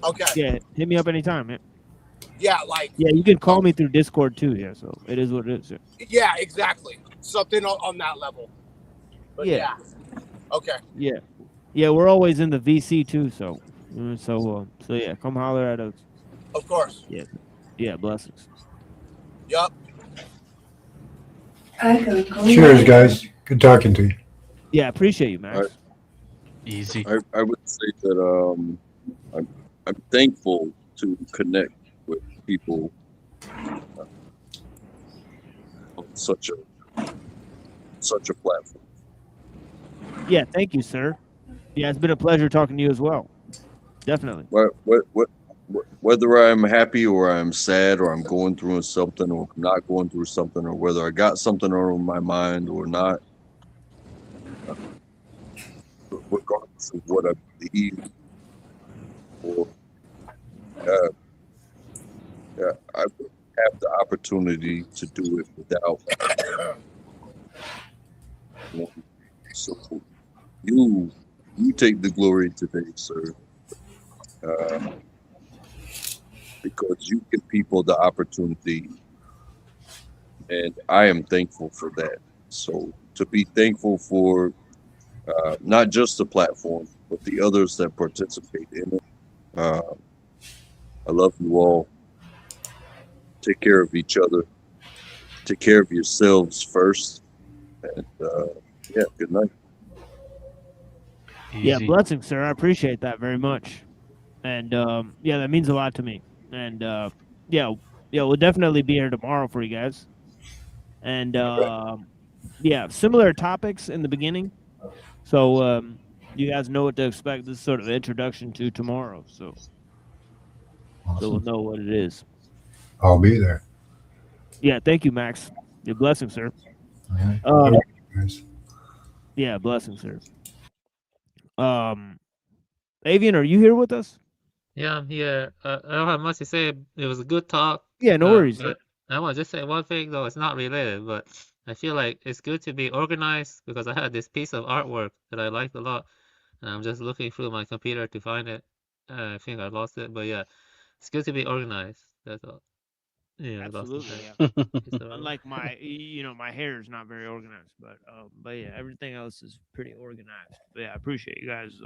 Okay. Yeah, hit me up anytime, man. Yeah, like. Yeah, you can call me through Discord too. Yeah, so it is what it is. Yeah, Yeah, exactly. Something on that level. But yeah. Okay. Yeah, yeah. We're always in the VC too. So yeah, come holler at us. Of course. Yeah, yeah. Blessings. Yup. Cheers, guys. Good talking to you. Yeah, appreciate you, Max. Easy. I would say that I'm thankful to connect with people on such a platform. Yeah, thank you, sir. Yeah, it's been a pleasure talking to you as well. Definitely. Whether I'm happy or I'm sad or I'm going through something or I'm not going through something or whether I got something on my mind or not, regardless of what I believe, or I would have the opportunity to do it without. So you take the glory today, sir, because you give people the opportunity, and I am thankful for that. So to be thankful for not just the platform, but the others that participate in it. I love you all. Take care of each other. Take care of yourselves first. And yeah, good night. Yeah, blessings, sir. I appreciate that very much. And yeah, that means a lot to me. And yeah, we'll definitely be here tomorrow for you guys. And yeah, similar topics in the beginning. So you guys know what to expect. This sort of introduction to tomorrow. So we'll know what it is. I'll be there. Yeah, thank you, Max. Your blessing, sir. All right. Yeah, blessing, sir. Avian, are you here with us? Yeah, I'm here. I don't have much to say. It was a good talk. Yeah, no worries. But I want to just say one thing, though. It's not related, but I feel like it's good to be organized because I had this piece of artwork that I liked a lot, and I'm just looking through my computer to find it. I think I lost it, but yeah, it's good to be organized. That's all. Yeah, Absolutely. Yeah. Unlike my, my hair is not very organized, but yeah, everything else is pretty organized. But yeah, I appreciate you guys.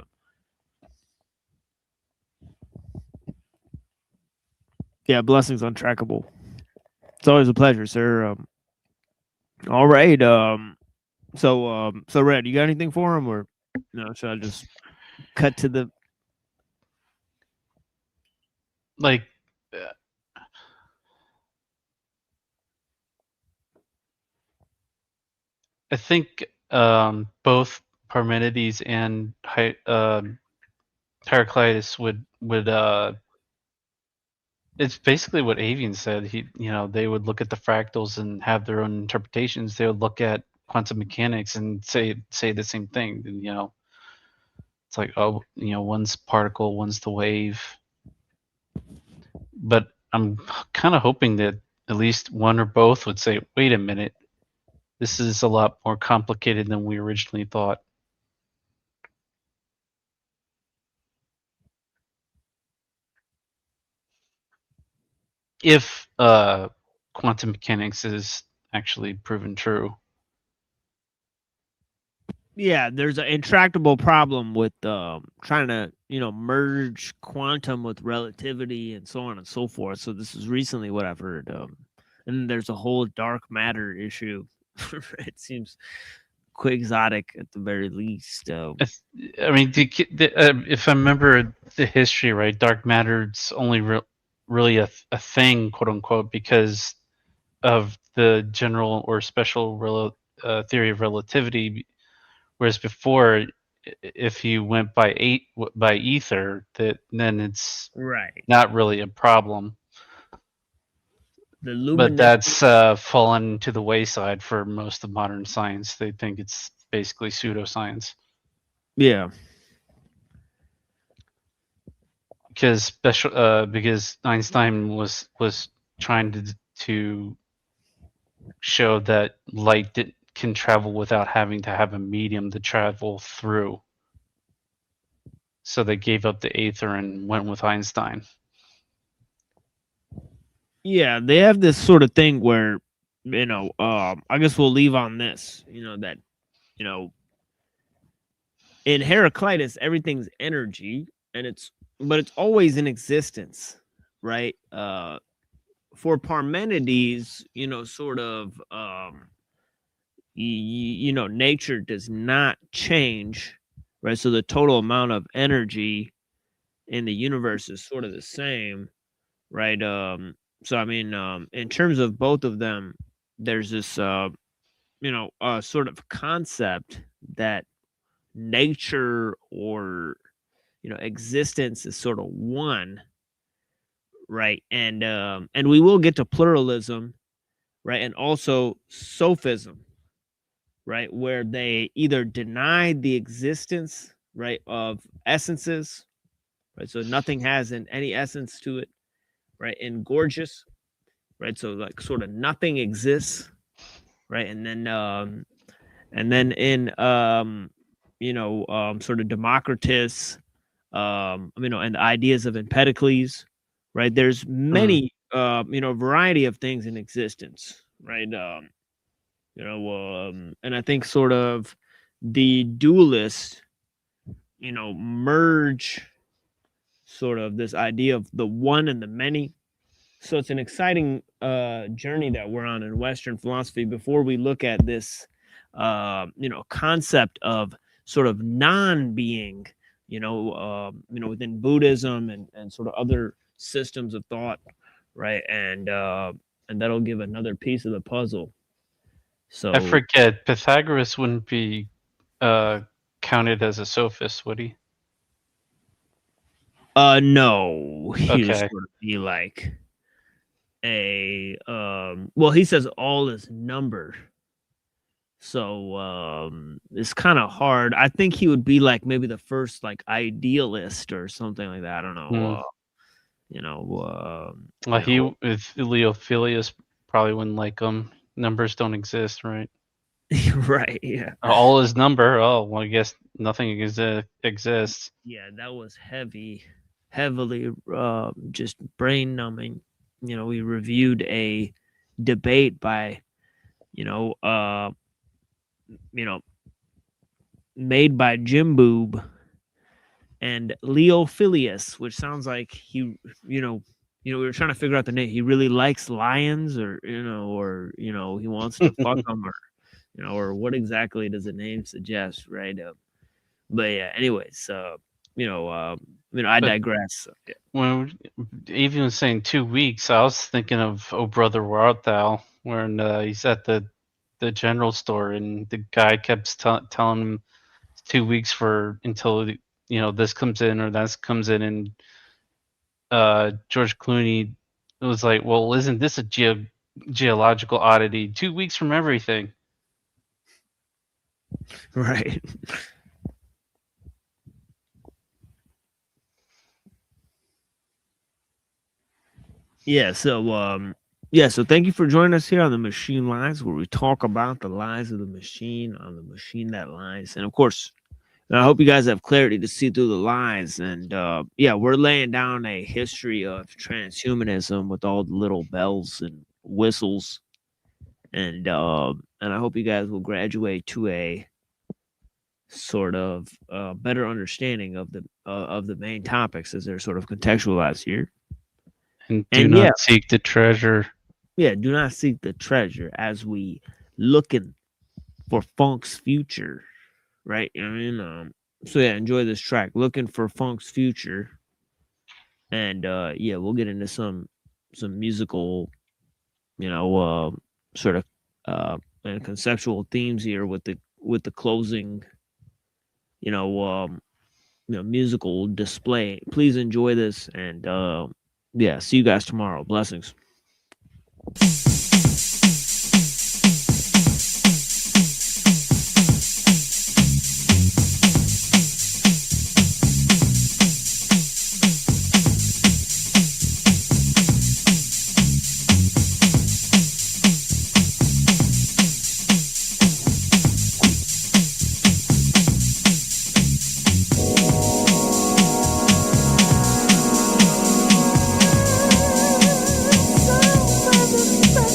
Yeah, blessings untrackable. It's always a pleasure, sir. All right. So Red, you got anything for him, or no? Should I just cut to the like? I think both Parmenides and Heraclitus would it's basically what Avian said. They would look at the fractals and have their own interpretations. They would look at quantum mechanics and say the same thing. And, it's like, one's particle, one's the wave. But I'm kind of hoping that at least one or both would say, wait a minute, this is a lot more complicated than we originally thought. If quantum mechanics is actually proven true. Yeah, there's an intractable problem with trying to, merge quantum with relativity and so on and so forth. So this is recently what I've heard. And there's a whole dark matter issue. It seems quixotic at the very least. I mean, if I remember the history right, dark matter's only really a thing, quote unquote, because of the general or special theory of relativity. Whereas before, if you went by ether, then it's not really a problem. But that's fallen to the wayside for most of modern science. They think it's basically pseudoscience. Yeah. Because Einstein was trying to show that light can travel without having to have a medium to travel through. So they gave up the ether and went with Einstein. Yeah, they have this sort of thing where, I guess we'll leave on this, that, in Heraclitus, everything's energy, but it's always in existence, right? For Parmenides, sort of, nature does not change, right? So the total amount of energy in the universe is sort of the same, right? So I mean, in terms of both of them, there's this, sort of concept that nature or existence is sort of one, right? And we will get to pluralism, right? And also sophism, right, where they either denied the existence, right, of essences, right, so nothing has any essence to it, right, in Gorgias, right, so like sort of nothing exists, right, and then in sort of Democritus, and the ideas of Empedocles, right, there's many variety of things in existence, right, and I think sort of the dualists, merge sort of this idea of the one and the many. So it's an exciting journey that we're on in Western philosophy before we look at this, concept of sort of non-being, within Buddhism and sort of other systems of thought, right? And that'll give another piece of the puzzle. So I forget, Pythagoras wouldn't be counted as a sophist, would he? No, he Okay. just sort of be like a well, he says all is number, so it's kind of hard. I think he would be like maybe the first like idealist or something like that. I don't know. With Leophilius probably wouldn't like them. Numbers don't exist, right? Right, yeah. All is number. Oh, well, I guess nothing exists. Yeah, that was heavily just brain numbing. We reviewed a debate by, made by Jim Boob and Leophilius, which sounds like he, we were trying to figure out the name. He really likes lions, or he wants to fuck them, or what exactly does the name suggest, right? But yeah, anyways, I digress. When Avian was saying 2 weeks, I was thinking of Oh Brother Where Art Thou, when he's at the general store and the guy kept telling him 2 weeks for until this comes in or that comes in, and George Clooney was like, well, isn't this a geological oddity? 2 weeks from everything. Right. So thank you for joining us here on the Machine Lies, where we talk about the lies of the machine on the machine that lies. And of course, I hope you guys have clarity to see through the lies. And we're laying down a history of transhumanism with all the little bells and whistles. And I hope you guys will graduate to a sort of better understanding of the main topics as they're sort of contextualized here. And do not seek the treasure. Yeah, do not seek the treasure as we looking for Funk's future, right? I mean, enjoy this track, Looking for Funk's Future. And we'll get into some musical, sort of and conceptual themes here with the closing, musical display. Please enjoy this, and see you guys tomorrow. Blessings. So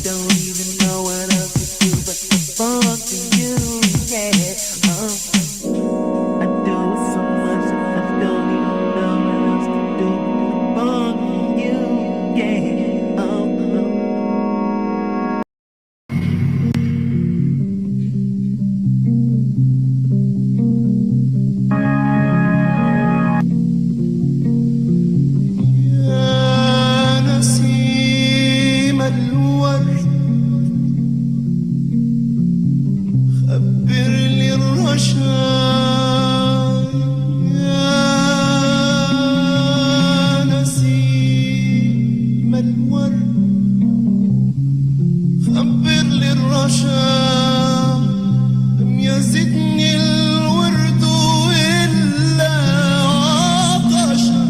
don't even know what else to do but to fall to you, yeah. I do it so much that I don't even know what else to do but to fall to you, yeah. يا نسيم الورد خبرني الرشاد يا نسيم الورد خبرني الرشاد لم يزدني الورد إلا عطشا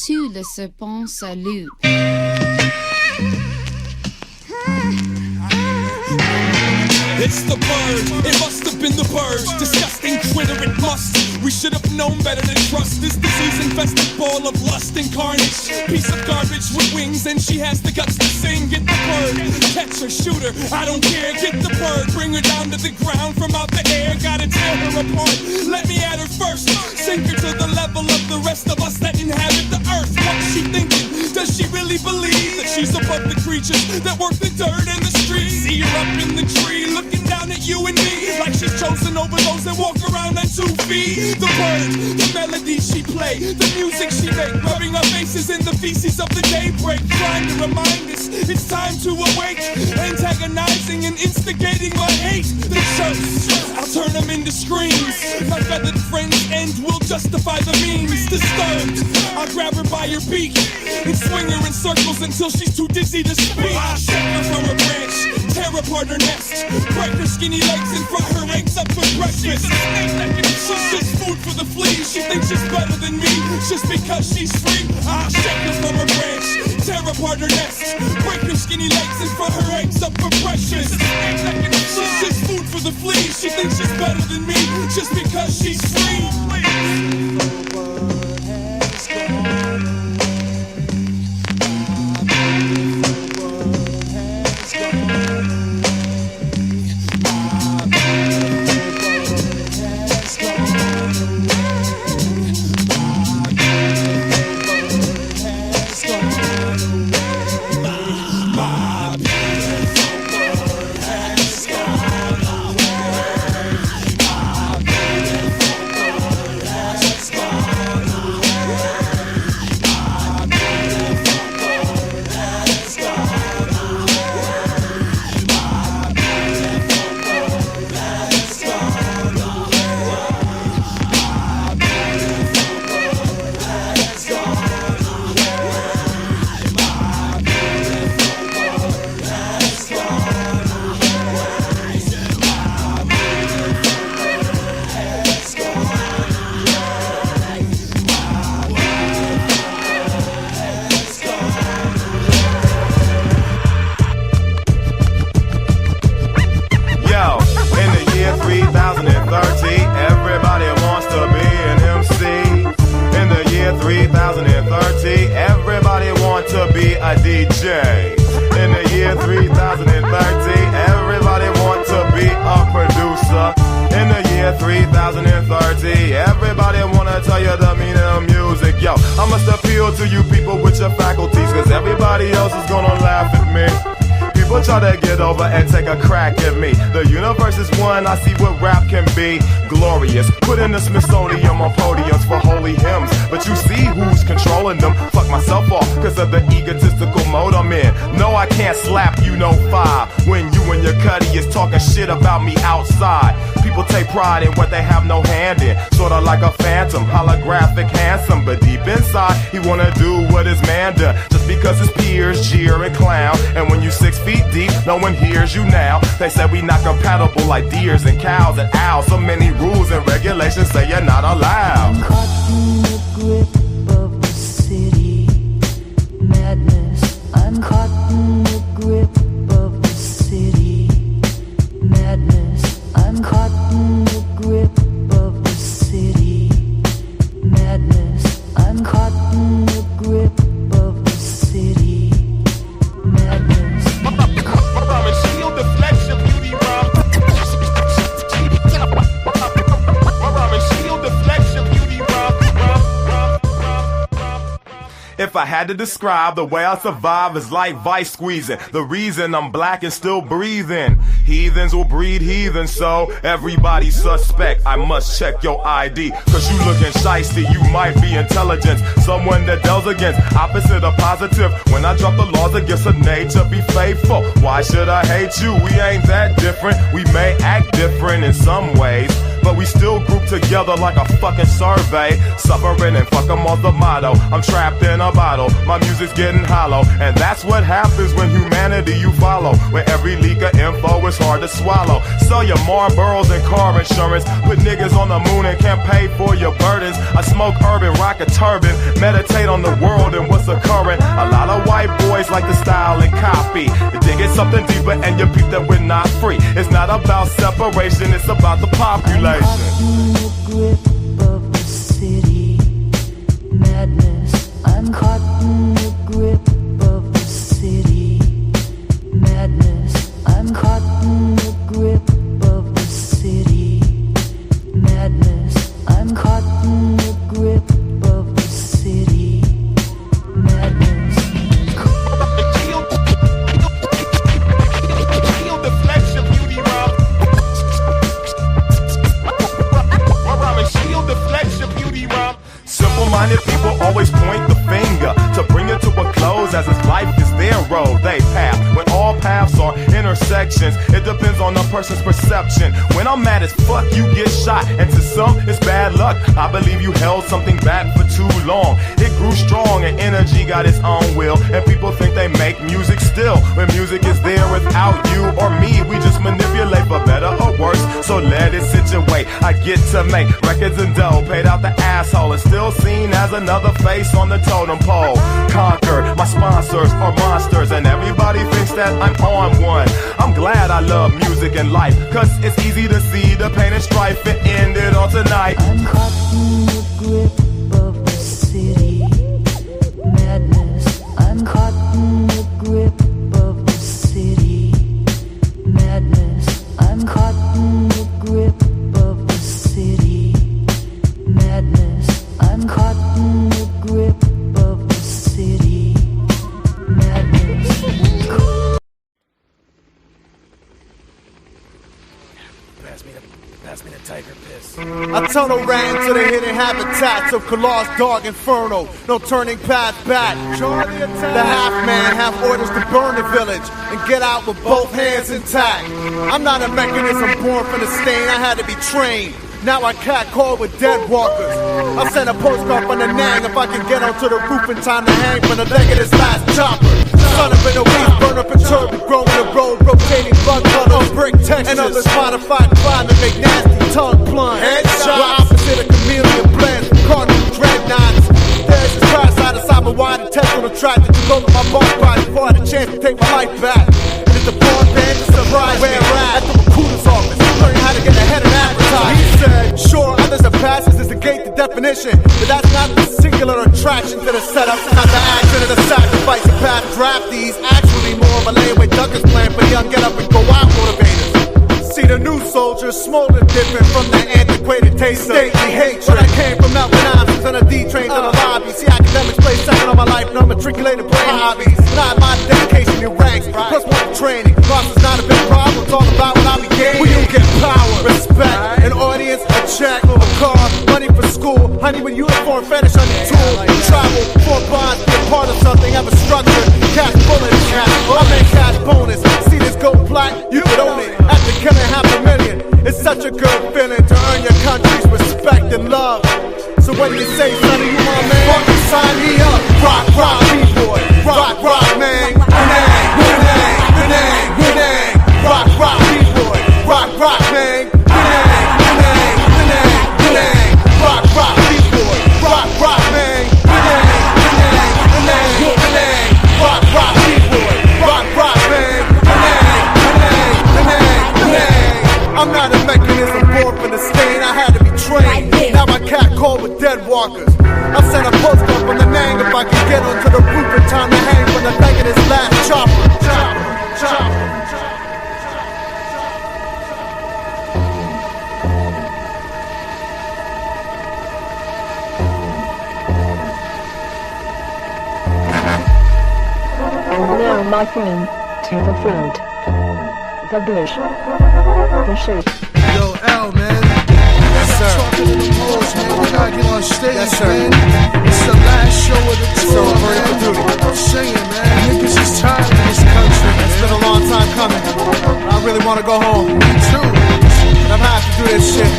tue le serpent salut. It's the bird, it must have been the bird. Disgusting critter, it must. We should have known better than trust this disease-infested ball of lust and carnage. Piece of garbage with wings, and she has the guts to sing. Get the bird, catch her, shoot her, I don't care. Get the bird, bring her down to the ground from out the air. Gotta tear her apart, let me at her first. Sink her to the level of the rest of us that inhabit the earth. What's she thinking? Does she really believe that she's above the creatures that work the dirt and the streets? See her up in the tree, looking down at you and me, like she's chosen over those that walk around on 2 feet. The bird, the melodies she play, the music she make, rubbing our faces in the feces of the daybreak, trying to remind us it's time to awake, antagonizing and instigating my hate. The chirps, I'll turn them into screams. My feathered friend's end will justify the means. Disturbed, I'll grab her by her beak and swing her in circles until she's too dizzy to speak. I'll shake her from her branch, tear apart her nest, break her skinny legs and fry her eggs up for breakfast. She's just food for the fleas. She thinks she's better than me just because she's free. I'll shake her from her branch, tear apart her nest, break her skinny legs and fry her eggs up for breakfast. She's just food for the fleas. She thinks she's better than me just because she's free. Put in the Smithsonian on podiums for holy hymns, but you see who's controlling them. Fuck myself off cause of the egotistical mode I'm in. No, I can't slap you no 5 when you and your cuddy is talking shit about me outside. People take pride in what they have no hand in, sorta like a phantom, holographic, handsome, but deep inside he wanna do what his man done, just because his peers jeer and clown. And when you 6 feet deep, no one hears you now. They say we not compatible like deers and cows and owls. So many rules and regulations say you're not allowed. Caught in the grip of the city madness. I'm caught in the grip of the city madness. I'm caught in the grip of the city madness. I'm caught in the grip of the city madness. Rhyme and shield deflects your beauty rhyme. Rhyme and shield deflects your beauty rhyme. If I had to describe the way I survive, is like vice squeezing. The reason I'm black and still breathing. Heathens will breed heathens, so everybody's suspect. I must check your ID, cause you looking shiesty. You might be intelligent, someone that deals against opposite of positive. When I drop the laws against a nature, be faithful. Why should I hate you? We ain't that different. We may act different in some ways, but we still group together like a fucking survey. Suffering and fuck 'em on the motto. I'm trapped in a bottle, my music's getting hollow. And that's what happens when humanity you follow. Where every leak of info is hard to swallow. Sell your Marlboros and car insurance. Put niggas on the moon and can't pay for your burdens. I smoke urban, rock a turban. Meditate on the world and what's occurring. A lot of white boys like to style and copy. Dig it something deeper and you peep that we're not free. It's not about separation, it's about the population. I'm caught in the grip of the city. Madness. I'm caught in the grip of the city. Madness. I'm caught in the grip of the city. Madness. Shield deflects your beauty rhyme. Shield deflects your beauty rhyme. Simple-minded people always point the finger to bring it to a close as if life is their road, they path. When all paths are intersections, it depends on the person's perception. When I'm mad as fuck, you get shot, and to some, it's bad luck. I believe you held something back for too long. It grew strong and energy got its own will, and people think they make music still. When music is there without you or me, we just manipulate for better or worse, so let it situate. I get to make records and dough, paid out the asshole, and still seen as another face on the totem pole. Conquered, my sponsors are monsters, and everybody thinks that I'm on one. I'm glad I love music and life, cause it's easy to see the pain and strife and end it all tonight. I'm caught in the grip of the city. Madness. I'm caught in the grip of the city. Madness. I'm caught in the grip of the city. Madness. I'm caught in the grip of the city. Madness. Pass me the tiger piss. I tunnel ran to the hidden habitats of Kalar's dark inferno. No turning path back. The half-man have orders to burn the village and get out with both hands intact. I'm not a mechanism born from the stain. I had to be trained. Now I catcall with dead walkers. I'll send a postcard from the Nang if I can get onto the roof in time to hang from the leg of this last chopper. Son of an weed, burn up a turban, growing the road, rotating bug colors, brick textures, and others modified climate make nasty tongue plunge. Headshots. We're opposite of chameleon blends, cardinal dreadnoughts. There's this crash out of cyber wide and test on the track that you go to my boss body before I had a chance to take my life back. And it's the born band to surprise where at the recruiter's office, learning how to get ahead of advertising. He said, sure, others are passes is the gate to definition, but that's not the singular attraction to the setup, not the action of the sacrifice of past draftees. Actually more of a layaway duckers plan for young get up and go out motivators. See the new soldiers smolder different from that antiquated taste of stately hatred. But I came from Melvin Options on a D train to the lobby. See academics play second on my life, no matriculated brain hobbies. Not my dedication in ranks, plus one training. Loss is not a big problem, it's all about what I began. When you get power, respect, an audience, a check, a car, money for school, honey with uniform fetish on your tool. Travel, 4 bonds, be a part of something, have a structure, cash bullets, or I make cash bonus. See this gold plat, you could own it. After killing $500,000, it's such a good feeling to earn your country's respect and love. So what do you say, sonny, you my man? Fucking sign me up. Rock, rock, B-boy. Rock, rock, man. Renang, renang, renang, renang. Rock, rock, B-boy. Rock, rock, man. Renang, renang, renang, renang. Rock, rock, B-boy. Rock, rock, man. Renang, renang, renang, renang. Rock, rock, B-boy. Rock, rock, man. Renang, renang, renang, renang. I'm not a mechanism born from the stain. I had to be trained. Now I catcall with dead walkers. I'll send a postcard from the Nang if I can get onto the roof in time to hang from the leg of this last chopper. Chopper, chopper. Now marking to the front. The bush. The shape. Yo, L, man. Yes, sir. Talking to the hoes, man. We gotta get on stage, yes, sir. Man. It's the last show of the tour, man. I'm saying, man. Niggas is tired of this country. It's been a long time coming. I really wanna go home. Me too. And I'm happy to do this shit.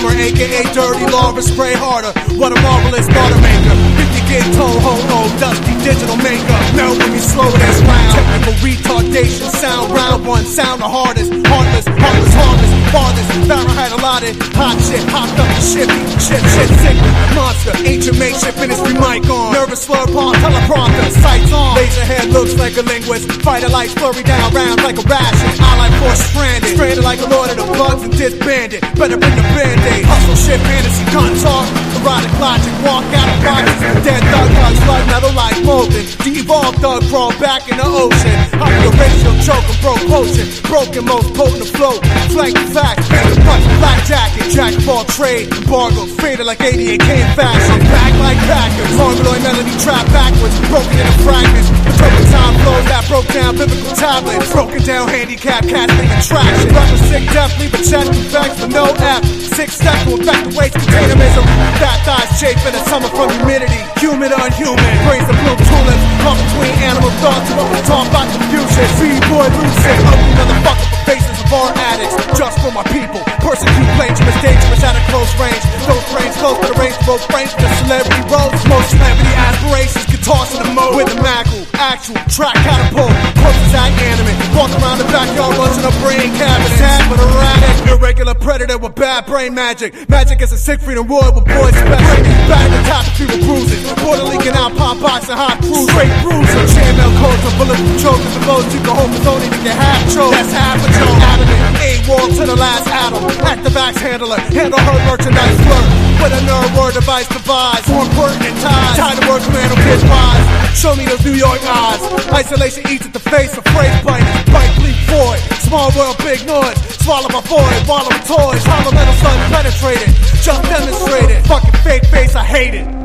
Hammer, aka Dirty Laura, spray harder. What a marvelous starter maker. 50 gig tone, ho, dusty digital makeup. Melt when you slow this round. Technical retardation, sound round one, sound the hardest. Heartless, farthest. Farrah had a lot of hot shit, hopped up and shit, sick. Monster, ancient makeshift ministry mic on. Nervous slur palm, teleprompter, sights on. Laser head looks like a linguist. Fighter lights flurry down rounds like a ration. I like force stranded. Stranded like a lord of the bugs and disbanded. Better bring the band-aid. Hustle shit, fantasy, gun talk. Erotic logic, walk out of boxes. Dead thug hugs, blood metal like molten. De-evolved thug crawl back in the ocean. Hop the ratio, choke and broke potion. Broken, most potent afloat. Flank the facts, face the punch, black jacket. Jack of all trade, embargoes. Faded like 88K in fashion. Back like Packers. Mongoloid melody trap backwards. Broken into fragments. Between time flows that broke down biblical tablets. Broken down handicap, casting attraction. Rapper sick, deathly, but chest effects with no F. 6 steps to affect the waste container misery. Fat thighs chafing the summer from humidity. Human unhuman. Brains of blue tulips. Caught between animal thoughts and what we talk about confusion. B-boy lucid. Ugly motherfucker for faces of our addicts. Just for my people. Persecute plagiarists, dangerous at a close range. Those brains close to the range of both brains. The celebrity roles. Most celebrity aspirations get tossed in the mode. With a mackle. Actual track catapult. Corpses act animate. Walk around the backyard watching a brain cabinet. Sad but erratic. Irregular predator with bad brain magic. Magic is a Siegfried and Roy with boys special. Back in the top of people bruising. Water leaking out, pop box and hot cruise. Straight bruising. Chainmail codes with bulletproof chokers. The most you can hope is only to get half choked. That's half a joke. Adamant. A-wall to the last atom. Active axe handler. Handle her merchandise flirt. With a nerd word device devise. More pertinent ties. Tied to word command on pitch wise. Show me those New York eyes. Isolation eats at the face of phrase biters. Bite bleak void. Small world, big noise. Swallow my void. Wallow my toys. Hollow metal sun penetrated. Just demonstrated. Fucking fake face, I hate it.